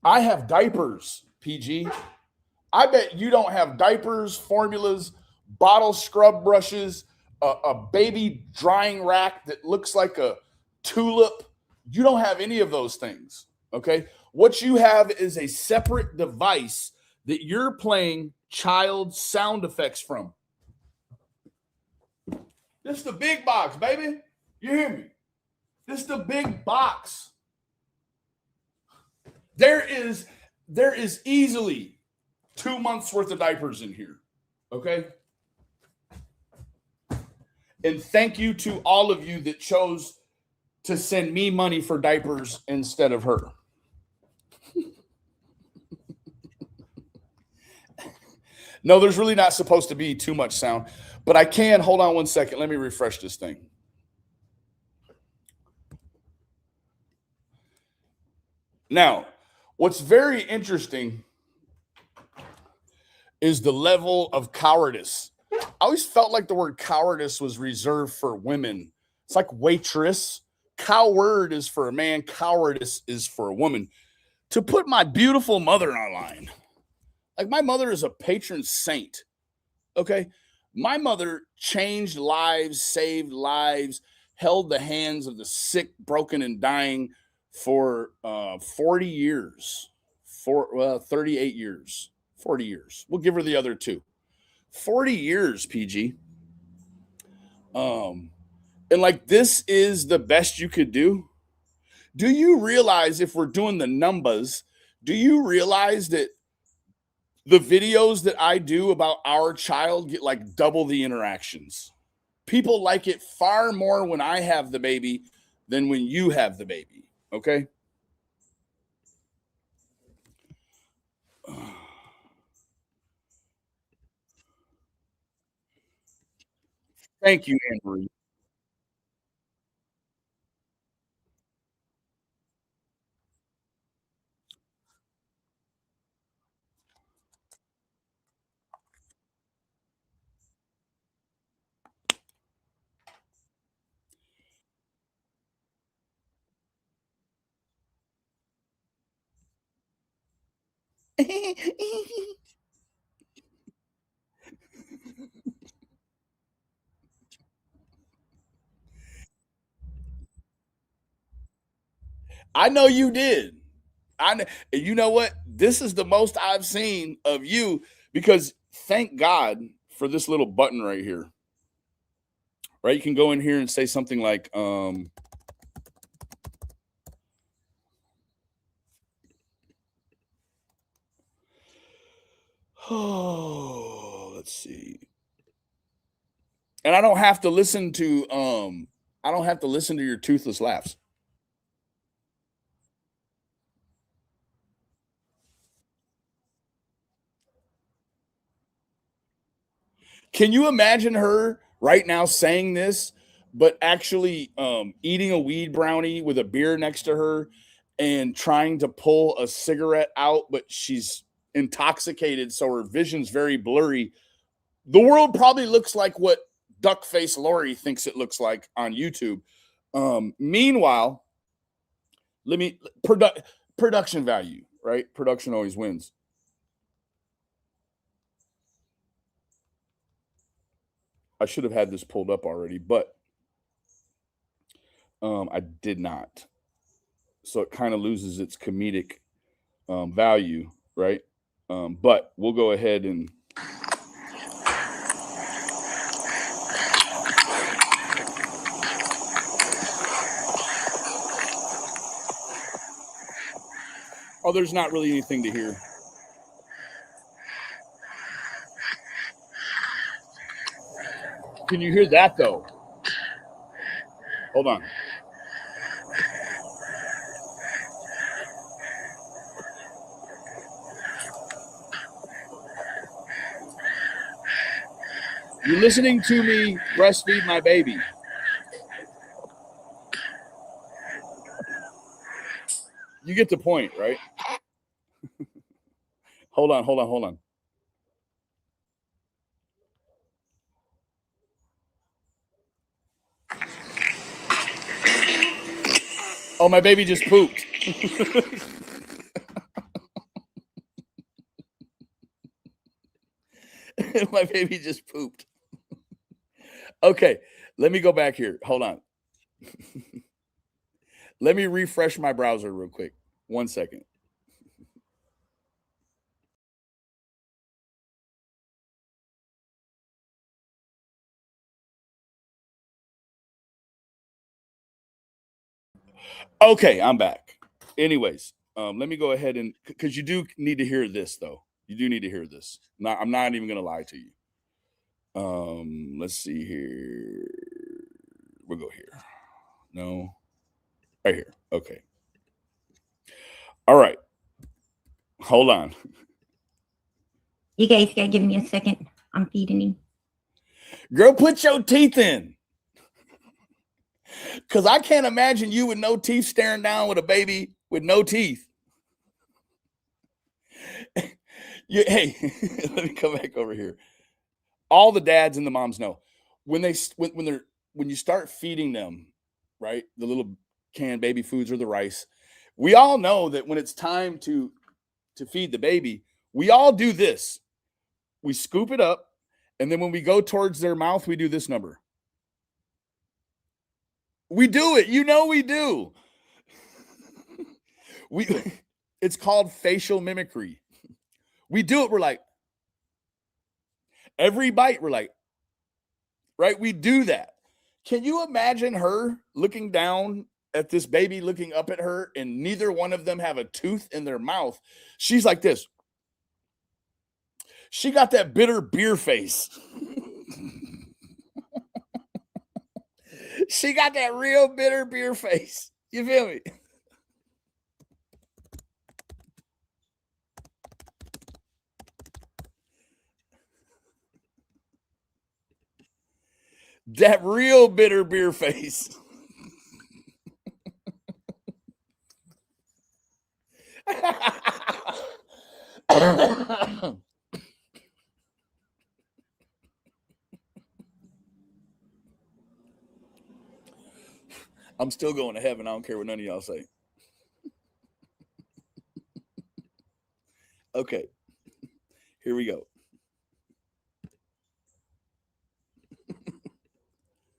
I have diapers, PG. I bet you don't have diapers, formulas, bottle scrub brushes, a baby drying rack that looks like a tulip. You don't have any of those things. Okay. What you have is a separate device that you're playing child sound effects from. This is the big box, baby. You hear me? This is the big box. There is easily 2 months worth of diapers in here. Okay? And thank you to all of you that chose to send me money for diapers instead of her. No, there's really not supposed to be too much sound, but I can. Hold on 1 second. Let me refresh this thing. Now, what's very interesting is the level of cowardice. I always felt like the word cowardice was reserved for women. It's like waitress. Coward is for a man, cowardice is for a woman. To put my beautiful mother online, like my mother is a patron saint. Okay. My mother changed lives, saved lives, held the hands of the sick, broken, and dying for 40 years, 38 years, 40 years. We'll give her the other two. 40 years, PG. And like, this is the best you could do. Do you realize, if we're doing the numbers, do you realize that the videos that I do about our child get like double the interactions? People like it far more when I have the baby than when you have the baby. Okay. Thank you, Anne Marie. I know you did. I know, and you know what? This is the most I've seen of you, because thank God for this little button right here. Right? You can go in here and say something like, oh, let's see. And I don't have to listen to your toothless laughs. Can you imagine her right now saying this, but actually eating a weed brownie with a beer next to her and trying to pull a cigarette out, but she's intoxicated, so her vision's very blurry. The world probably looks like what Duckface Lori thinks it looks like on YouTube. Meanwhile, let me production value, right? Production always wins. I should have had this pulled up already, but I did not. So it kind of loses its comedic value, right? But we'll go ahead and. Oh, there's not really anything to hear. Can you hear that though? Hold on. You're listening to me breastfeed my baby. You get the point, right? Hold on. Oh, my baby just pooped. My baby just pooped. Okay, let me go back here. Hold on. Let me refresh my browser real quick. 1 second. Okay, I'm back. Anyways, let me go ahead and because you do need to hear this though. You do need to hear this. I'm not even gonna lie to you. Let's see here. We'll go here. No, right here. Okay. All right. Hold on. You guys gotta give me a second. I'm feeding him. Girl, put your teeth in. Because I can't imagine you with no teeth staring down with a baby with no teeth. Hey, let me come back over here. All the dads and the moms know when you start feeding them, right, the little canned baby foods or the rice, we all know that when it's time to feed the baby, we all do this. We scoop it up, and then when we go towards their mouth, we do this number. We do it. You know we do. It's called facial mimicry. We do it. We're like, every bite, we're like, right? We do that. Can you imagine her looking down at this baby, looking up at her, and neither one of them have a tooth in their mouth? She's like this. She got that bitter beer face. She got that real bitter beer face. You feel me? That real bitter beer face. I'm still going to heaven. I don't care what none of y'all say. Okay. Here we go.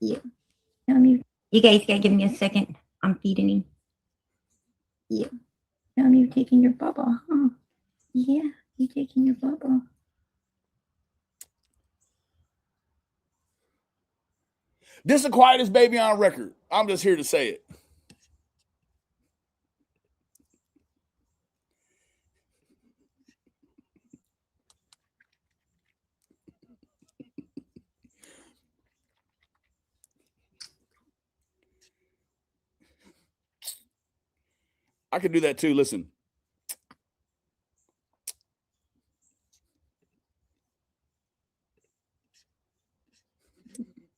Yeah. You guys gotta give me a second. I'm feeding him. Yeah. You're taking your bubble, huh? Yeah, you're taking your bubble. This is the quietest baby on record. I'm just here to say it. I could do that too. Listen.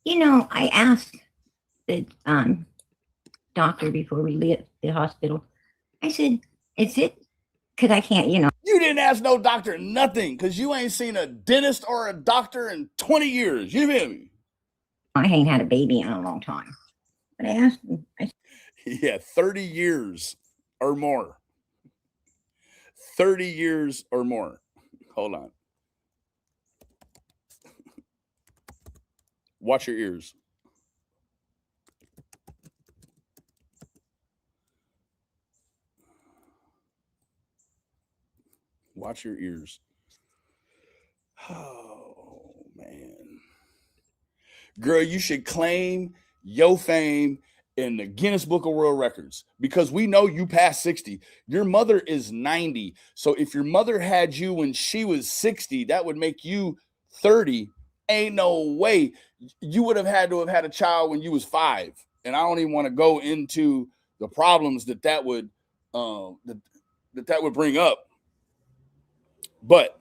You know, I asked the doctor before we left the hospital. I said, is it, because I can't, You didn't ask no doctor nothing because you ain't seen a dentist or a doctor in 20 years. You feel me? I ain't had a baby in a long time. But I asked him, Yeah, 30 years or more. 30 years or more. Hold on. Watch your ears. Watch your ears. Oh, man. Girl, you should claim your fame in the Guinness Book of World Records because we know you passed 60. Your mother is 90. So if your mother had you when she was 60, that would make you 30. Ain't no way. You would have had to have had a child when you was 5. And I don't even want to go into the problems that would that would bring up. But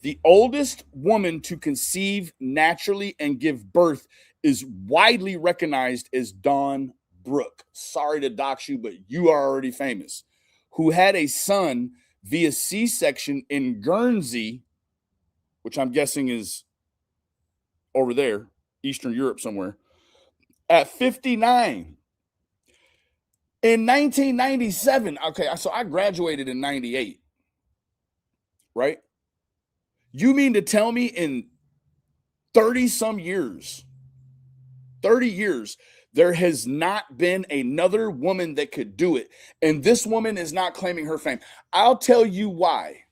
the oldest woman to conceive naturally and give birth is widely recognized as Dawn Brooke. Sorry to dox you, but you are already famous. Who had a son via C-section in Guernsey, which I'm guessing is over there, Eastern Europe somewhere, at 59. In 1997, okay, so I graduated in 98, right? You mean to tell me in 30 some years, 30 years, there has not been another woman that could do it. And this woman is not claiming her fame. I'll tell you why.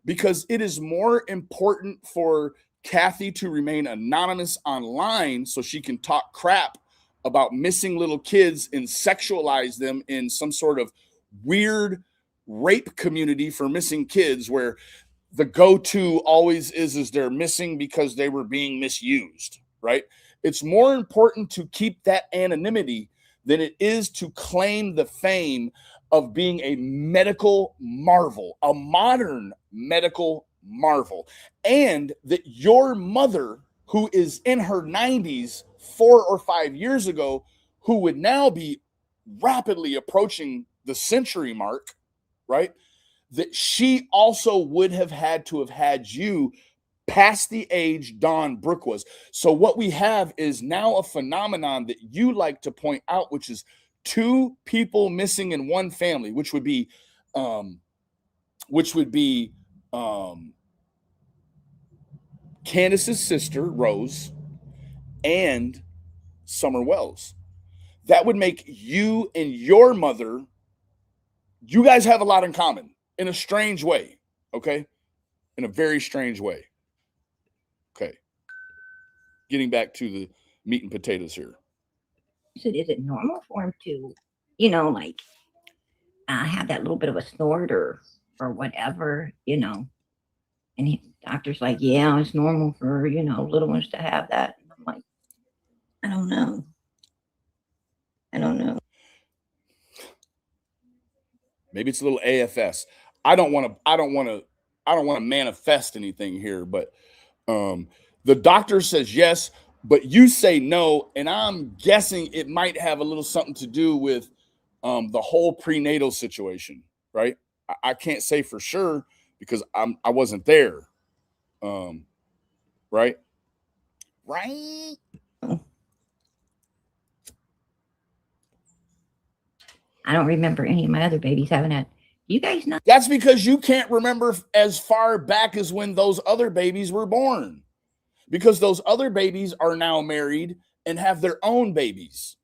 Because it is more important for Kathy to remain anonymous online so she can talk crap about missing little kids and sexualize them in some sort of weird rape community for missing kids, where the go-to always is they're missing because they were being misused, right? It's more important to keep that anonymity than it is to claim the fame of being a medical marvel, a modern medical marvel, and that your mother, who is in her 90s 4 or 5 years ago, who would now be rapidly approaching the century mark, right? That she also would have had to have had you past the age Don Brooke was. So what we have is now a phenomenon that you like to point out, which is 2 people missing in one family, which would be Candace's sister Rose and Summer Wells. That would make you and your mother, you guys have a lot in common in a strange way, okay? In a very strange way. Okay. Getting back to the meat and potatoes here. Is it normal for him to, like have that little bit of a snort or whatever, And the doctor's like, yeah, it's normal for, little ones to have that. And I'm like, I don't know. Maybe it's a little AFS. I don't want to manifest anything here, but the doctor says yes, but you say no, and I'm guessing it might have a little something to do with the whole prenatal situation, right? I can't say for sure because I wasn't there, right? Right. I don't remember any of my other babies having that. You guys know? That's because you can't remember as far back as when those other babies were born, because those other babies are now married and have their own babies.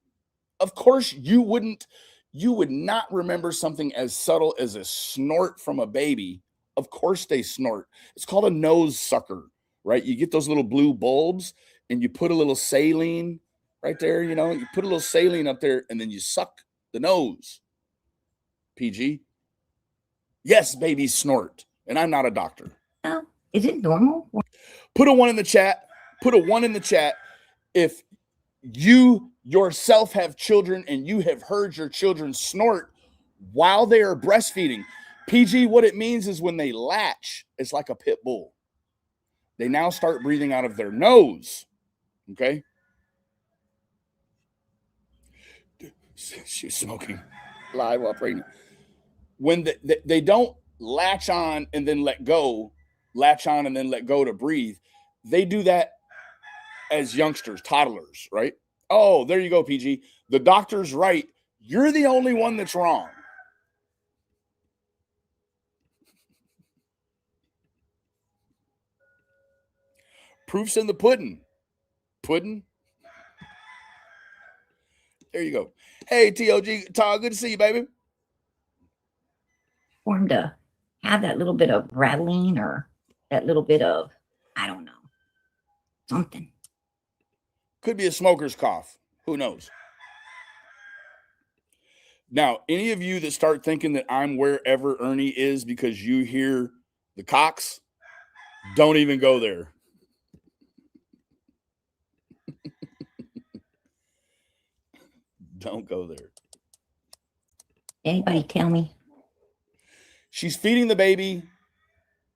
Of course, you would not remember something as subtle as a snort from a baby. Of course they snort. It's called a nose sucker, right? You get those little blue bulbs and you put a little saline right there, you put a little saline up there and then you suck the nose. PG. Yes, babies snort. And I'm not a doctor. Oh, is it normal? Put a 1 in the chat. Put a 1 in the chat if you yourself have children and you have heard your children snort while they are breastfeeding. PG, what it means is when they latch, it's like a pit bull. They now start breathing out of their nose. Okay? She's smoking live while pregnant. When they don't latch on and then let go, latch on and then let go to breathe, they do that as youngsters, toddlers, right? Oh, there you go, PG. The doctor's right. You're the only one that's wrong. Proof's in the pudding. Pudding? There you go. Hey, TOG, Todd, good to see you, baby. For him to have that little bit of rattling or that little bit of, I don't know, something. Could be a smoker's cough. Who knows? Now, any of you that start thinking that I'm wherever Ernie is because you hear the cocks, don't even go there. Don't go there. Anybody tell me? She's feeding the baby,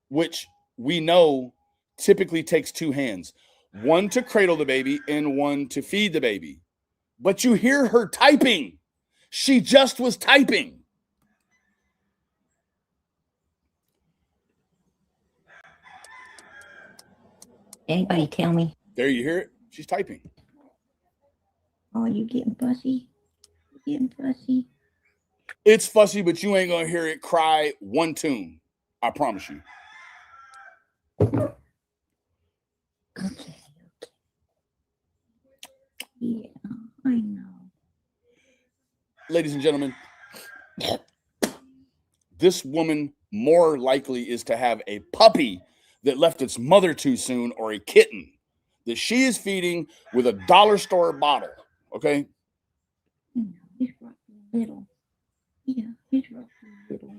which we know typically takes 2 hands. 1 to cradle the baby and 1 to feed the baby. But you hear her typing. She just was typing. Anybody tell me? There, you hear it? She's typing. Oh, you getting fussy? You getting fussy? It's fussy, but you ain't gonna hear it cry one tune. I promise you. Okay. Yeah, I know. Ladies and gentlemen, this woman more likely is to have a puppy that left its mother too soon or a kitten that she is feeding with a dollar store bottle. Okay. He's rough and little. Yeah, he's rough and little.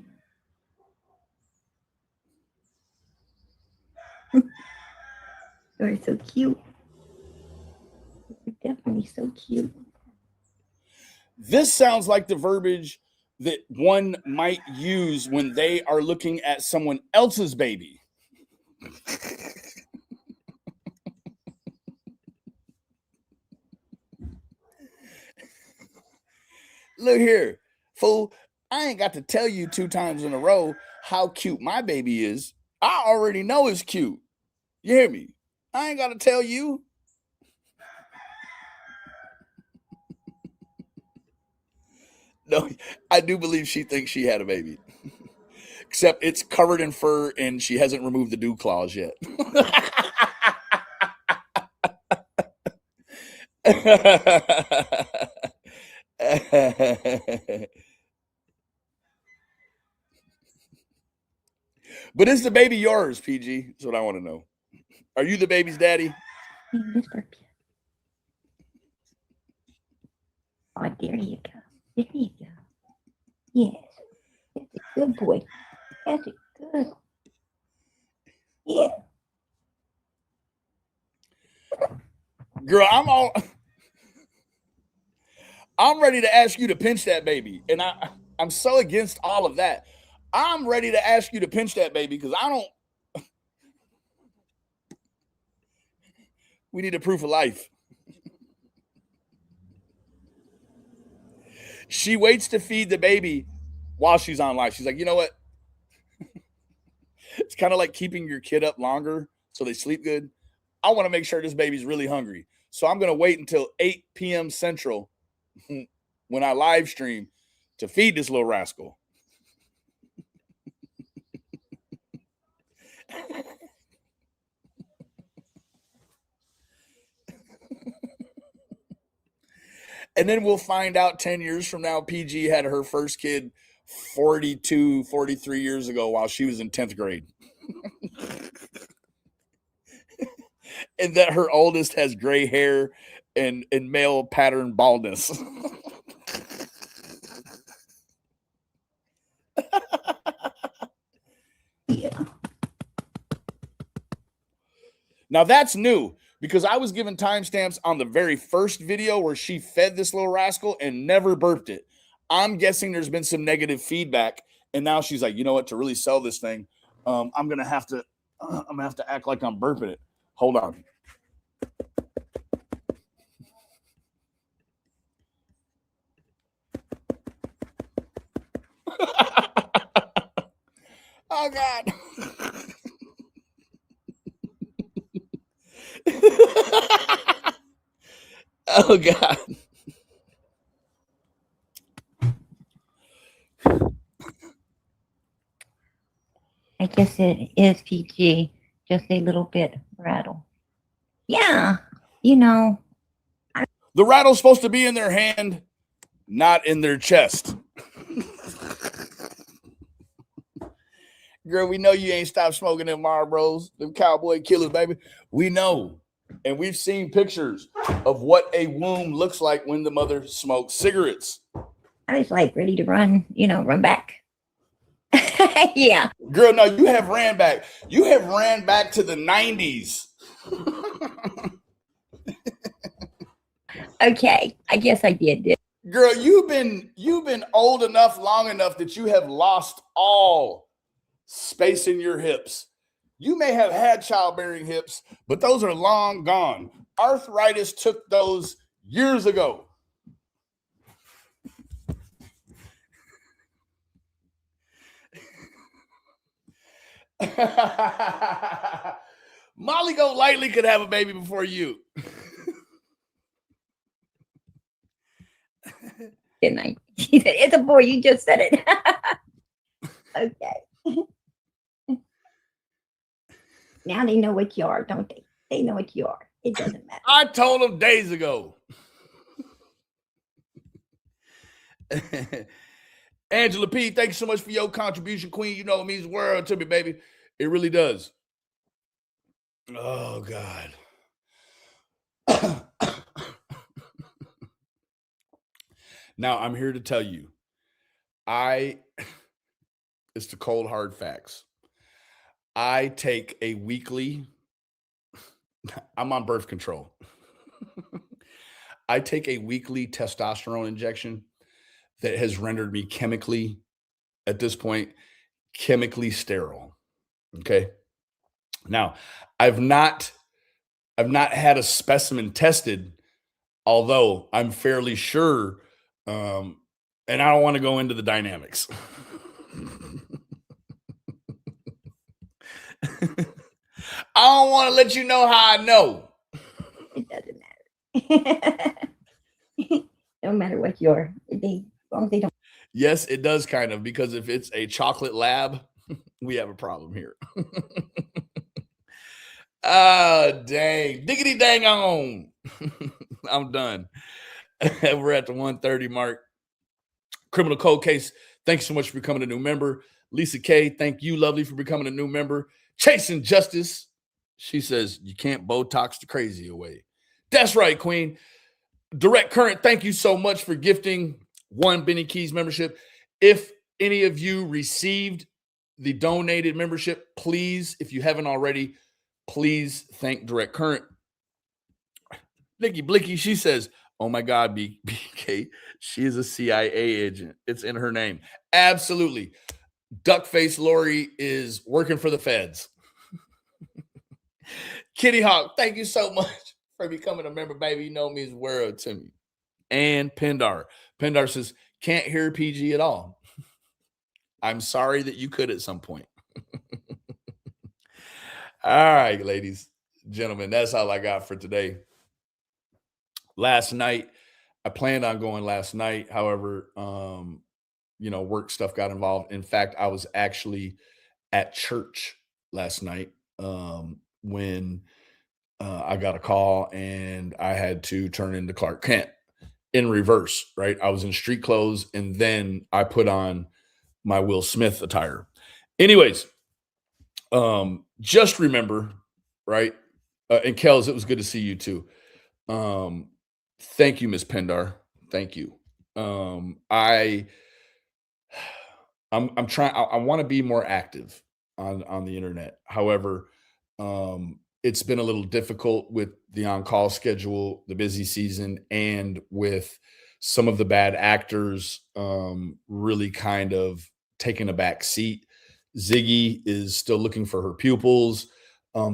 You're so cute. You're definitely so cute. This sounds like the verbiage that one might use when they are looking at someone else's baby. Look here, fool. I ain't got to tell you 2 times in a row how cute my baby is. I already know it's cute. You hear me? I ain't got to tell you. No, I do believe she thinks she had a baby. Except it's covered in fur and she hasn't removed the dew claws yet. But is the baby yours, PG? That's what I want to know. Are you the baby's daddy? Yes, puppy. Oh, there you go. There you go. Yes. That's a good boy. That's a good. Yeah. Girl, I'm ready to ask you to pinch that baby. And I'm so against all of that. I'm ready to ask you to pinch that baby because we need a proof of life. She waits to feed the baby while she's on live. She's like, you know what? It's kind of like keeping your kid up longer so they sleep good. I want to make sure this baby's really hungry. So I'm going to wait until 8 p.m. Central when I live stream to feed this little rascal. And then we'll find out 10 years from now, PG had her first kid 42, 43 years ago while she was in 10th grade. And that her oldest has gray hair and male pattern baldness. Yeah. Now that's new because I was given timestamps on the very first video where she fed this little rascal and never burped it. I'm guessing there's been some negative feedback, and now she's like, you know what? To really sell this thing, I'm gonna have to act like I'm burping it. Hold on. Oh God. Oh God. I guess it is PG, just a little bit rattle. Yeah, you know. The rattle's supposed to be in their hand, not in their chest. Girl, we know you ain't stopped smoking them Marlboros, them cowboy killers, baby. We know. And we've seen pictures of what a womb looks like when the mother smokes cigarettes. I was like ready to run, run back. Yeah. Girl, no, you have ran back. You have ran back to the 90s. Okay, I guess I did. Girl, you've been old enough, long enough that you have lost all space in your hips. You may have had childbearing hips, but those are long gone. Arthritis took those years ago. Molly Golightly could have a baby before you. Didn't I? She said, it's a boy. You just said it. Okay. Now they know what you are, don't they? They know what you are. It doesn't matter. I told them days ago. Angela P, thanks so much for your contribution, Queen. You know it means the world to me, baby. It really does. Oh, God. Now, I'm here to tell you, it's the cold hard facts. I take a weekly, I'm on birth control. I take a weekly testosterone injection that has rendered me chemically, at this point, chemically sterile. Okay. Now, I've not had a specimen tested, although I'm fairly sure, and I don't want to go into the dynamics. I don't want to let you know how I know. It doesn't matter. No matter what you're, as long as they don't. Yes, it does kind of, because if it's a chocolate lab, we have a problem here. Ah, dang. Diggity dang on. I'm done. We're at the 1:30 mark. Criminal Code Case, thanks so much for becoming a new member. Lisa K, thank you, lovely, for becoming a new member. Chasing Justice, she says, you can't Botox the crazy away. That's right, Queen. Direct Current, thank you so much for gifting one Benny Keys membership. If any of you received the donated membership, please, if you haven't already, please thank Direct Current. Nikki Blicky, she says, oh my God, BK, she is a CIA agent. It's in her name. Absolutely. Duckface Lori is working for the feds. Kitty Hawk, thank you so much for becoming a member, baby. You know me as world to me. And Pendar. Pendar says, can't hear PG at all. I'm sorry that you could at some point. All right, ladies, gentlemen, that's all I got for today. Last night, I planned on going last night. However, work stuff got involved. In fact, I was actually at church last night when I got a call and I had to turn into Clark Kent in reverse, right? I was in street clothes and then I put on my Will Smith attire. Anyways, just remember, right? And Kels, it was good to see you too. Thank you, Miss Pendar. Thank you. I'm trying. I want to be more active on the internet. However, it's been a little difficult with the on-call schedule, the busy season, and with some of the bad actors really kind of taking a back seat. Ziggy is still looking for her pupils.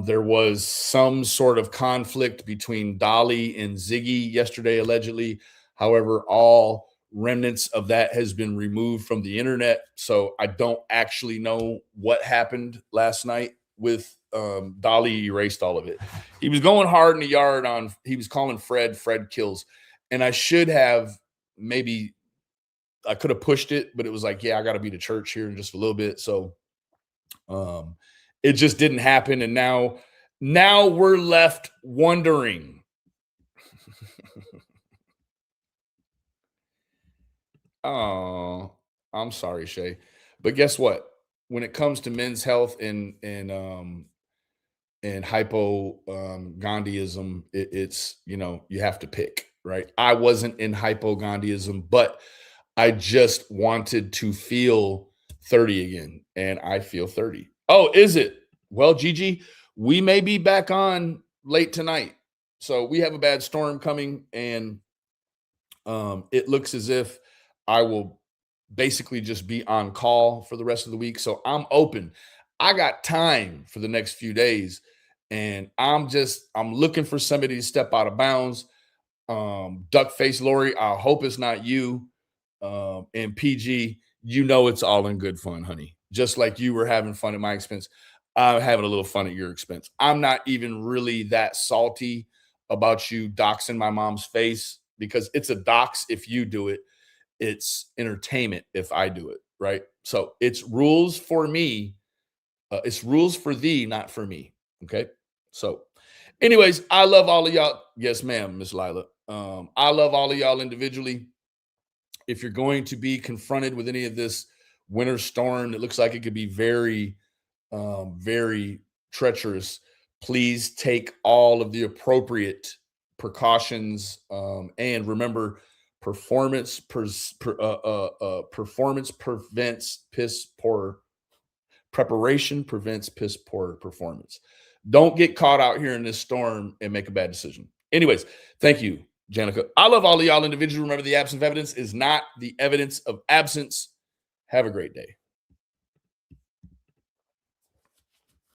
There was some sort of conflict between Dolly and Ziggy yesterday, allegedly. However, all remnants of that has been removed from the internet. So I don't actually know what happened last night with Dolly. Erased all of it. He was going hard in the yard he was calling Fred kills. And I should have I could have pushed it, but it was like, yeah, I got to be to church here in just a little bit. So it just didn't happen. And now we're left wondering. Oh, I'm sorry, Shay. But guess what? When it comes to men's health and hypogandhism, it's, you have to pick, right? I wasn't in hypogandhism, but I just wanted to feel 30 again, and I feel 30. Oh, is it? Well, Gigi, we may be back on late tonight. So we have a bad storm coming, and it looks as if I will basically just be on call for the rest of the week. So I'm open. I got time for the next few days, and I'm looking for somebody to step out of bounds. Duckface Lori, I hope it's not you. And PG, it's all in good fun, honey. Just like you were having fun at my expense, I'm having a little fun at your expense. I'm not even really that salty about you doxing my mom's face, because it's a dox if you do it. It's entertainment if I do it, right? So it's rules for me. It's rules for thee, not for me. Okay. So, anyways, I love all of y'all. Yes, ma'am, Miss Lila. I love all of y'all individually. If you're going to be confronted with any of this winter storm, it looks like it could be very, very treacherous. Please take all of the appropriate precautions, and remember, Performance prevents piss poor. Preparation prevents piss poor performance. Don't get caught out here in this storm and make a bad decision. Anyways, thank you, Janica. I love all of y'all individuals. Remember, the absence of evidence is not the evidence of absence. Have a great day.